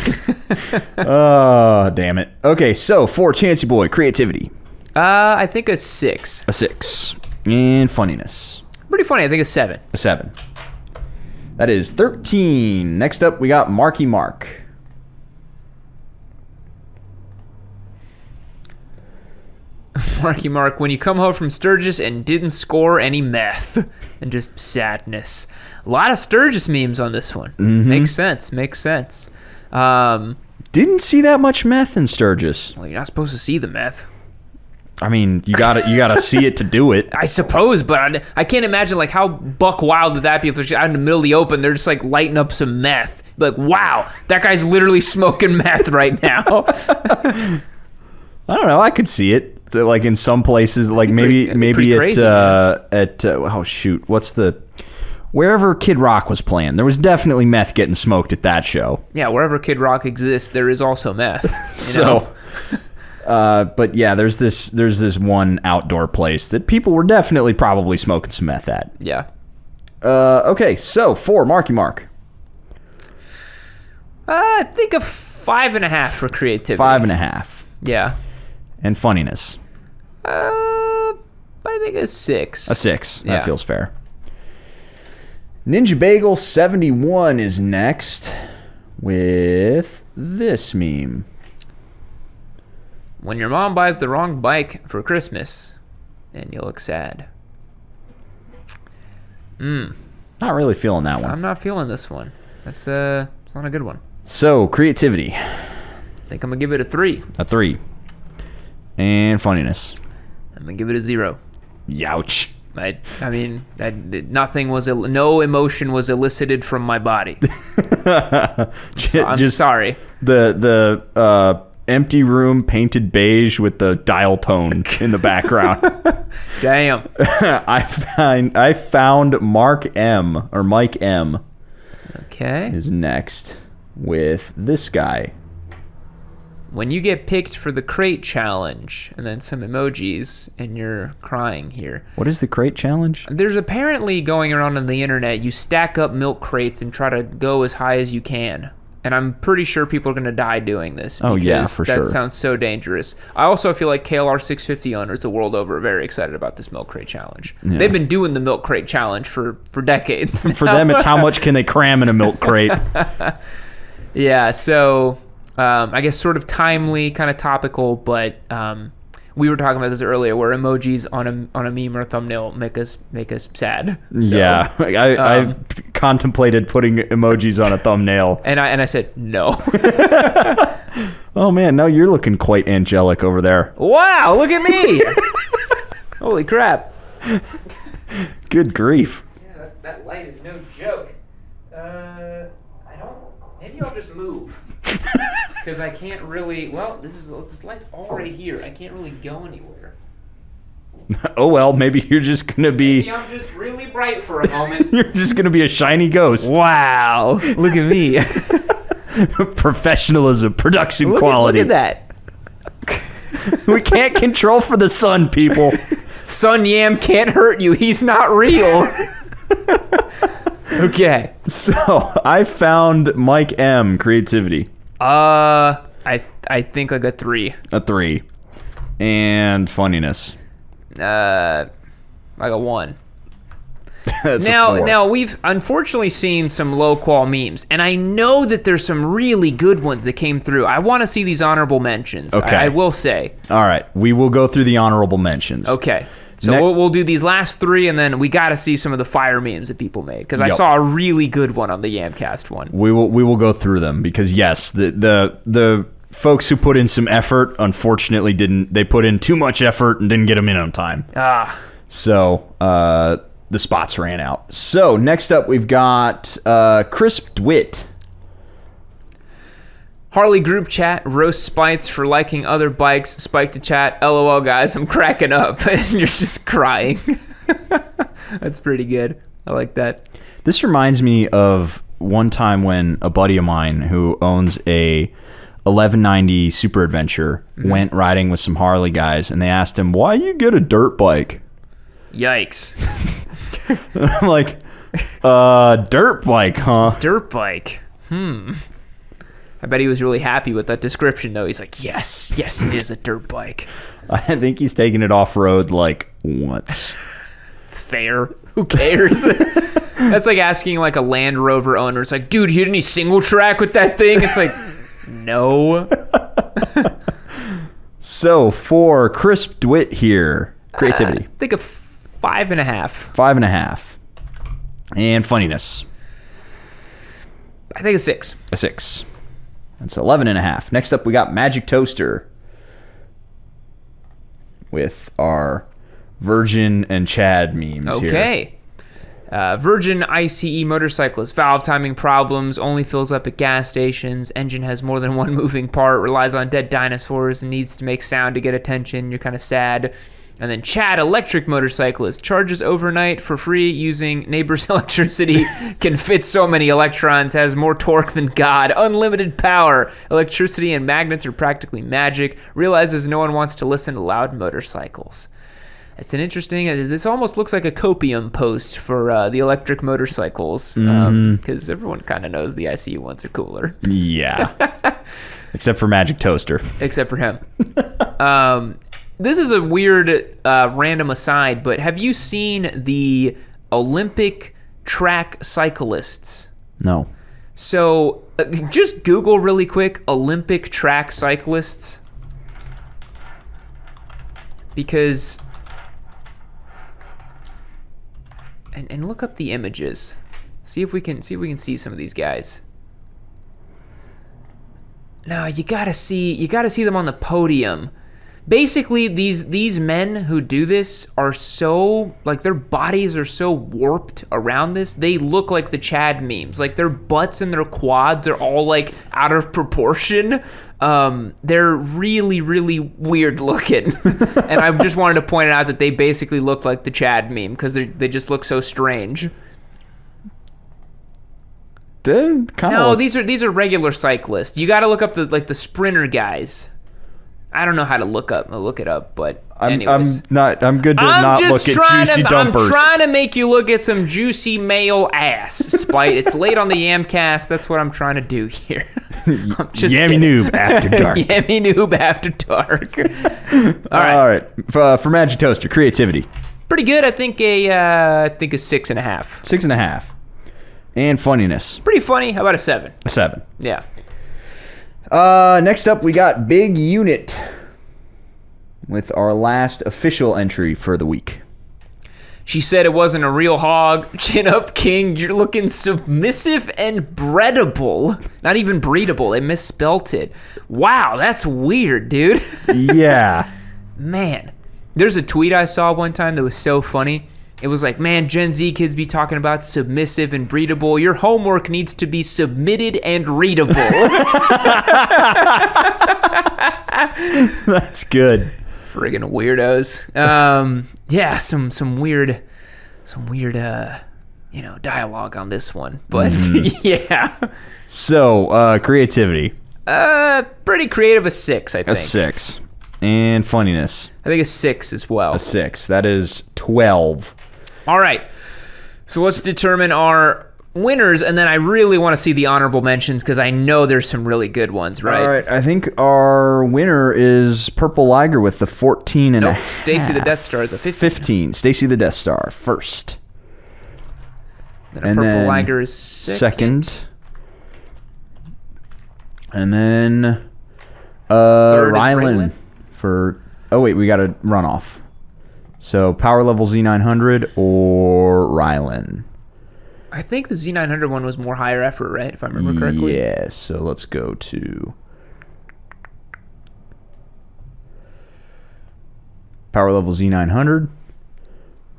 Speaker 2: Oh, damn it. Okay, so for Chancy Boy, creativity.
Speaker 1: I think a 6.
Speaker 2: A 6. And funniness.
Speaker 1: Pretty funny. I think a 7.
Speaker 2: A 7. That is 13. Next up, we got Marky Mark.
Speaker 1: Marky Mark, when you come home from Sturgis and didn't score any meth. And just sadness. A lot of Sturgis memes on this one.
Speaker 2: Mm-hmm.
Speaker 1: Makes sense.
Speaker 2: Didn't see that much meth in Sturgis.
Speaker 1: Well, you're not supposed to see the meth.
Speaker 2: I mean, you gotta see it to do it.
Speaker 1: I suppose, but I can't imagine like how buck wild would that be if they're just out in the middle of the open, they're just like lighting up some meth. Like, wow, that guy's literally smoking meth right now.
Speaker 2: I don't know. I could see it. So, like in some places, like maybe
Speaker 1: crazy,
Speaker 2: oh shoot, wherever Kid Rock was playing, there was definitely meth getting smoked at that show.
Speaker 1: Yeah, wherever Kid Rock exists, there is also meth.
Speaker 2: But yeah, there's this one outdoor place that people were definitely probably smoking some meth at.
Speaker 1: Yeah.
Speaker 2: Okay, so 4, Marky Mark.
Speaker 1: I think a 5.5 for creativity.
Speaker 2: 5.5.
Speaker 1: Yeah.
Speaker 2: And funniness.
Speaker 1: I think a 6.
Speaker 2: A 6. That
Speaker 1: Yeah.
Speaker 2: feels fair. Ninja Bagel 71 is next with this meme.
Speaker 1: When your mom buys the wrong bike for Christmas, and you look sad.
Speaker 2: Not really feeling that one.
Speaker 1: I'm not feeling this one. It's not a good one.
Speaker 2: So, creativity.
Speaker 1: I think I'm gonna give it a 3.
Speaker 2: A 3. And funniness.
Speaker 1: I'm gonna give it a 0.
Speaker 2: Youch.
Speaker 1: I mean, no emotion was elicited from my body. So I'm just sorry.
Speaker 2: The empty room painted beige with the dial tone in the background.
Speaker 1: Damn.
Speaker 2: I found Mike M.
Speaker 1: Okay.
Speaker 2: Is next with this guy.
Speaker 1: When you get picked for the crate challenge, and then some emojis, and you're crying here.
Speaker 2: What is the crate challenge?
Speaker 1: There's apparently going around on the internet, you stack up milk crates and try to go as high as you can. And I'm pretty sure people are going to die doing this.
Speaker 2: Oh, yeah, for sure.
Speaker 1: That sounds so dangerous. I also feel like KLR 650 owners the world over are very excited about this milk crate challenge.
Speaker 2: Yeah.
Speaker 1: They've been doing the milk crate challenge for decades.
Speaker 2: For them, it's how much can they cram in a milk crate.
Speaker 1: Yeah, so I guess sort of timely, kind of topical, but we were talking about this earlier, where emojis on a meme or a thumbnail make us sad. So,
Speaker 2: yeah, I contemplated putting emojis on a thumbnail,
Speaker 1: and I said no.
Speaker 2: Oh man, no, you're looking quite angelic over there.
Speaker 1: Wow, look at me! Holy crap!
Speaker 2: Good grief!
Speaker 1: Yeah, that light is no joke. Maybe I'll just move. Because I can't really. Well, this light's already here. I can't really go anywhere.
Speaker 2: Oh well, maybe you're just gonna be.
Speaker 1: Maybe I'm just really bright for a moment.
Speaker 2: You're just gonna be a shiny ghost.
Speaker 1: Wow! Look at me.
Speaker 2: Professionalism, production quality.
Speaker 1: Look at that.
Speaker 2: We can't control for the sun, people.
Speaker 1: Sun Yam can't hurt you. He's not real. Okay.
Speaker 2: So I found Mike M. creativity.
Speaker 1: I think like a 3.
Speaker 2: A 3. And funniness.
Speaker 1: Like a 1.
Speaker 2: That's a 4.
Speaker 1: Now we've unfortunately seen some low qual memes, and I know that there's some really good ones that came through. I want to see these honorable mentions.
Speaker 2: Okay.
Speaker 1: I will say.
Speaker 2: All right, we will go through the honorable mentions.
Speaker 1: Okay. So we'll do these last 3, and then we got to see some of the fire memes that people made, because I saw a really good one on the Yamcast one.
Speaker 2: We will go through them, because yes, the folks who put in some effort, unfortunately they put in too much effort and didn't get them in on time. So the spots ran out. So next up we've got Crisp Dwit.
Speaker 1: Harley group chat, roast Spites for liking other bikes. Spike to chat, LOL guys, I'm cracking up. And you're just crying. That's pretty good. I like that.
Speaker 2: This reminds me of one time when a buddy of mine who owns a 1190 Super Adventure went riding with some Harley guys, and they asked him, why you get a dirt bike?
Speaker 1: Yikes.
Speaker 2: I'm like, dirt bike, huh?
Speaker 1: Dirt bike. I bet he was really happy with that description, though. He's like, yes, it is a dirt bike.
Speaker 2: I think he's taken it off-road, like, once.
Speaker 1: Fair. Who cares? That's like asking, like, a Land Rover owner. It's like, dude, you hit any single track with that thing? It's like, no.
Speaker 2: So, for Crisp Dwit here, creativity.
Speaker 1: I think a 5.5.
Speaker 2: 5.5. And funniness.
Speaker 1: I think a 6.
Speaker 2: A 6. That's 11.5. Next up, we got Magic Toaster. with our Virgin and Chad memes here.
Speaker 1: Okay. Virgin ICE motorcyclist. Valve timing problems. Only fills up at gas stations. Engine has more than one moving part. Relies on dead dinosaurs and needs to make sound to get attention. You're kind of sad. And then Chad, electric motorcyclist. Charges overnight for free using neighbor's electricity. Can fit so many electrons. Has more torque than God. Unlimited power. Electricity and magnets are practically magic. Realizes no one wants to listen to loud motorcycles. It's an interesting. This almost looks like a copium post for the electric motorcycles, because everyone kind of knows the ICU ones are cooler.
Speaker 2: Yeah, except for Magic Toaster.
Speaker 1: Except for him. This is a weird random aside, but have you seen the Olympic track cyclists?
Speaker 2: No.
Speaker 1: So just Google really quick Olympic track cyclists, because. And look up the images. See if we can see some of these guys. No, you gotta see them on the podium. Basically, these men who do this are so, like, their bodies are so warped around this. They look like the Chad memes. Like, their butts and their quads are all, like, out of proportion. They're really, really weird looking. And I just wanted to point out that they basically look like the Chad meme because they just look so strange. These are regular cyclists. You got to look up the sprinter guys. I don't know how to look it up, but anyways.
Speaker 2: I'm good to not look at juicy dumpers.
Speaker 1: I'm trying to make you look at some juicy male ass. Spite. It's late on the Yamcast. That's what I'm trying to do here.
Speaker 2: Yammie Noob after dark.
Speaker 1: Yammie Noob after dark.
Speaker 2: All right. For Magic Toaster, creativity.
Speaker 1: Pretty good. I think a 6.5.
Speaker 2: 6.5. And funniness.
Speaker 1: Pretty funny. How about a 7?
Speaker 2: A 7.
Speaker 1: Yeah.
Speaker 2: Next up, we got Big Unit with our last official entry for the week.
Speaker 1: She said it wasn't a real hog. Chin up, king. You're looking submissive and breedable. Not even breedable. They misspelt it. Wow, that's weird, dude.
Speaker 2: Yeah.
Speaker 1: Man. There's a tweet I saw one time that was so funny. It was like, man, Gen Z kids be talking about submissive and breedable. Your homework needs to be submitted and readable.
Speaker 2: That's good.
Speaker 1: Friggin' weirdos. Yeah, some weird, dialogue on this one. But yeah.
Speaker 2: So, creativity.
Speaker 1: Pretty creative. A 6, I think.
Speaker 2: A 6. And funniness.
Speaker 1: I think a 6 as well.
Speaker 2: A 6. That is 12.
Speaker 1: All right. So let's determine our winners, and then I really want to see the honorable mentions because I know there's some really good ones, right?
Speaker 2: All right. I think our winner is Purple Liger with the 14 and a half.
Speaker 1: Stacy the Death Star is a 15.
Speaker 2: 15. Stacy the Death Star first.
Speaker 1: Then Purple Liger is second.
Speaker 2: And then Rylan for... Oh, wait. We got a runoff. So, Power Level Z900 or Rylan?
Speaker 1: I think the Z900 one was more higher effort, right? If I remember correctly.
Speaker 2: Yeah, so let's go to Power Level Z900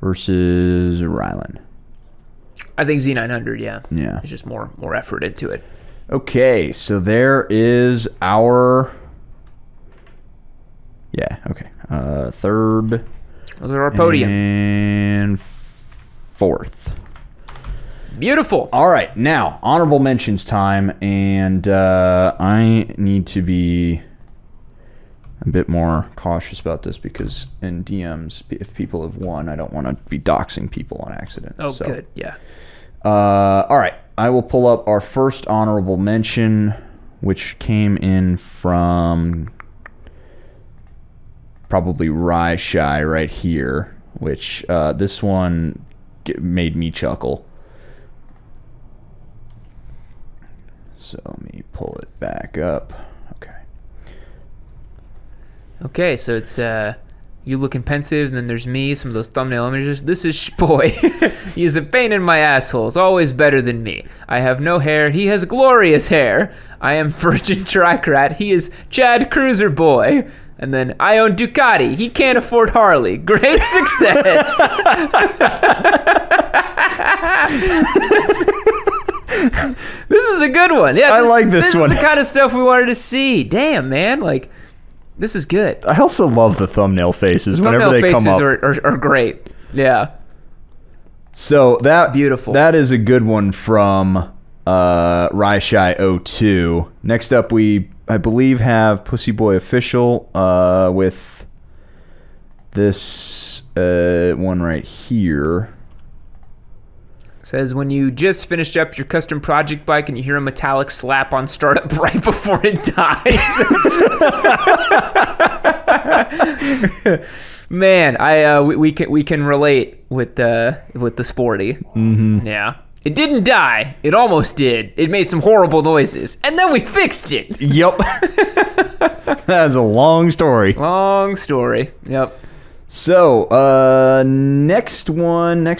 Speaker 2: versus Rylan.
Speaker 1: I think Z900, yeah.
Speaker 2: Yeah.
Speaker 1: There's just more effort into it.
Speaker 2: Okay, so there is our... Yeah, okay. Third...
Speaker 1: Those are our podium.
Speaker 2: And fourth.
Speaker 1: Beautiful.
Speaker 2: All right, now, honorable mentions time, and I need to be a bit more cautious about this because in DMs, if people have won, I don't want to be doxing people on accident.
Speaker 1: Oh, so, good, yeah.
Speaker 2: All right, I will pull up our first honorable mention, which came in from... probably Rye Shy right here, which this one made me chuckle. So let me pull it back up.
Speaker 1: Okay, so it's you looking pensive, and then there's me, some of those thumbnail images. This is Shpoy. He is a pain in my asshole. It's always better than me. I have no hair. He has glorious hair. I am Virgin Tricrat. He is Chad Cruiser Boy. And then, I own Ducati. He can't afford Harley. Great success. This is a good one. Yeah,
Speaker 2: I like this one.
Speaker 1: This is the kind of stuff we wanted to see. Damn, man. Like, this is good.
Speaker 2: I also love the thumbnable faces whenever they come up.
Speaker 1: Are great. Yeah.
Speaker 2: So that
Speaker 1: beautiful.
Speaker 2: That is a good one from Raishai02. Next up, I believe have Pussy Boy Official with this one right here.
Speaker 1: Says, when you just finished up your custom project bike and you hear a metallic slap on startup right before it dies. Man, we can relate with the Sporty.
Speaker 2: Mm-hmm.
Speaker 1: Yeah. It didn't die. It almost did. It made some horrible noises. And then we fixed it.
Speaker 2: Yep. That's a long story.
Speaker 1: Long story. Yep.
Speaker 2: So, next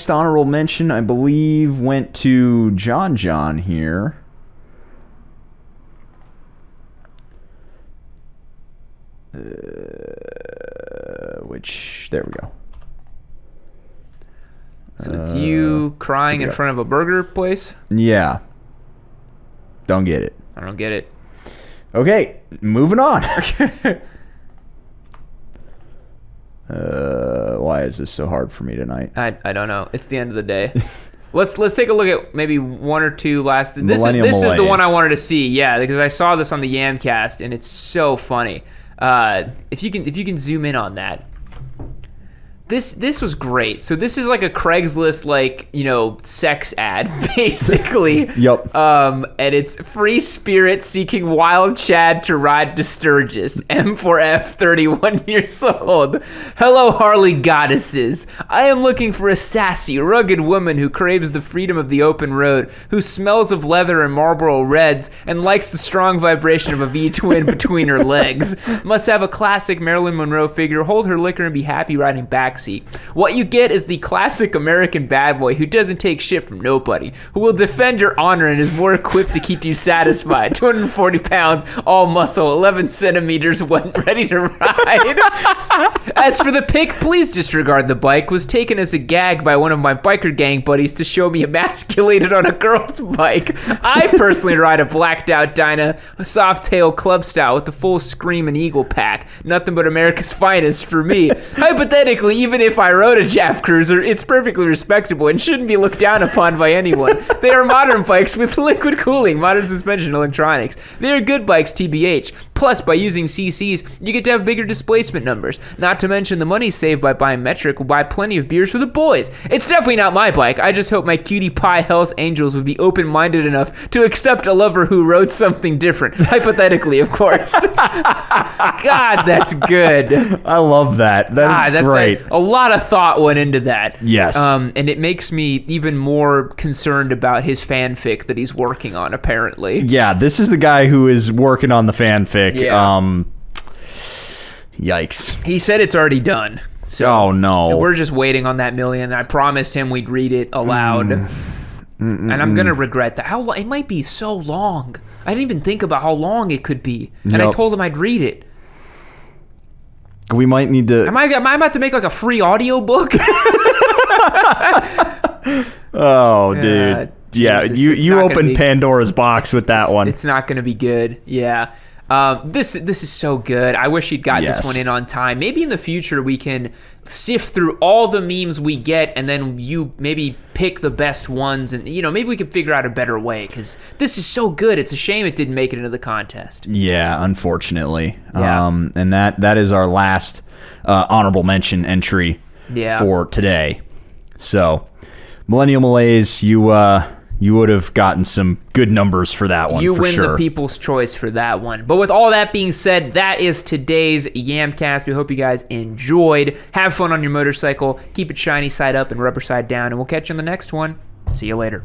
Speaker 2: honorable mention, I believe, went to John here. There we go.
Speaker 1: So it's you crying in front of a burger place?
Speaker 2: Yeah. Don't get it.
Speaker 1: I don't get it.
Speaker 2: Okay, moving on. Why is this so hard for me tonight?
Speaker 1: I don't know. It's the end of the day. Let's take a look at maybe one or two last. This is the one I wanted to see. Yeah, because I saw this on the Yamcast and it's so funny. If you can zoom in on that. This was great. So this is like a Craigslist, like, sex ad, basically.
Speaker 2: Yep.
Speaker 1: And it's free spirit seeking wild Chad to ride to Sturgis. M4F, 31 years old. Hello, Harley goddesses. I am looking for a sassy, rugged woman who craves the freedom of the open road, who smells of leather and Marlboro Reds, and likes the strong vibration of a V-twin between her legs. Must have a classic Marilyn Monroe figure, hold her liquor, and be happy riding backseat. What you get is the classic American bad boy who doesn't take shit from nobody, who will defend your honor and is more equipped to keep you satisfied. 240 pounds, all muscle, 11 centimeters, ready to ride. As for the pic, please disregard the bike. Was taken as a gag by one of my biker gang buddies to show me emasculated on a girl's bike. I personally ride a blacked out Dyna, a soft tail club style with the full Scream and Eagle pack. Nothing but America's finest for me. Hypothetically, even if I rode a Jap Cruiser, it's perfectly respectable and shouldn't be looked down upon by anyone. They are modern bikes with liquid cooling, modern suspension, electronics. They are good bikes, TBH. Plus, by using CCs, you get to have bigger displacement numbers. Not to mention the money saved by buying metric will buy plenty of beers for the boys. It's definitely not my bike. I just hope my cutie pie Hell's Angels would be open-minded enough to accept a lover who rode something different. Hypothetically, of course. God, that's good.
Speaker 2: I love that. That's great.
Speaker 1: A lot of thought went into that.
Speaker 2: Yes.
Speaker 1: And it makes me even more concerned about his fanfic that he's working on, apparently.
Speaker 2: Yeah, this is the guy who is working on the fanfic.
Speaker 1: Yeah.
Speaker 2: Yikes.
Speaker 1: He said it's already done. So
Speaker 2: oh, no.
Speaker 1: We're just waiting on that million. I promised him we'd read it aloud. And I'm going to regret that. How long? It might be so long. I didn't even think about how long it could be. And I told him I'd read it.
Speaker 2: We might need to...
Speaker 1: Am I about to make like a free audio book?
Speaker 2: Oh, dude. Yeah, you opened Pandora's box with that one.
Speaker 1: It's not going to be good. Yeah. This is so good. I wish he'd got this one in on time. Maybe in the future we can sift through all the memes we get and then you maybe pick the best ones and maybe we can figure out a better way because this is so good. It's a shame it didn't make it into the contest.
Speaker 2: Yeah, unfortunately.
Speaker 1: Yeah.
Speaker 2: And that is our last honorable mention entry for today. So, Millennial Malaise, you would have gotten some good numbers for that one.
Speaker 1: You
Speaker 2: for
Speaker 1: win
Speaker 2: sure.
Speaker 1: the people's choice for that one. But with all that being said, that is today's Yamcast. We hope you guys enjoyed. Have fun on your motorcycle. Keep it shiny side up and rubber side down. And we'll catch you on the next one. See you later.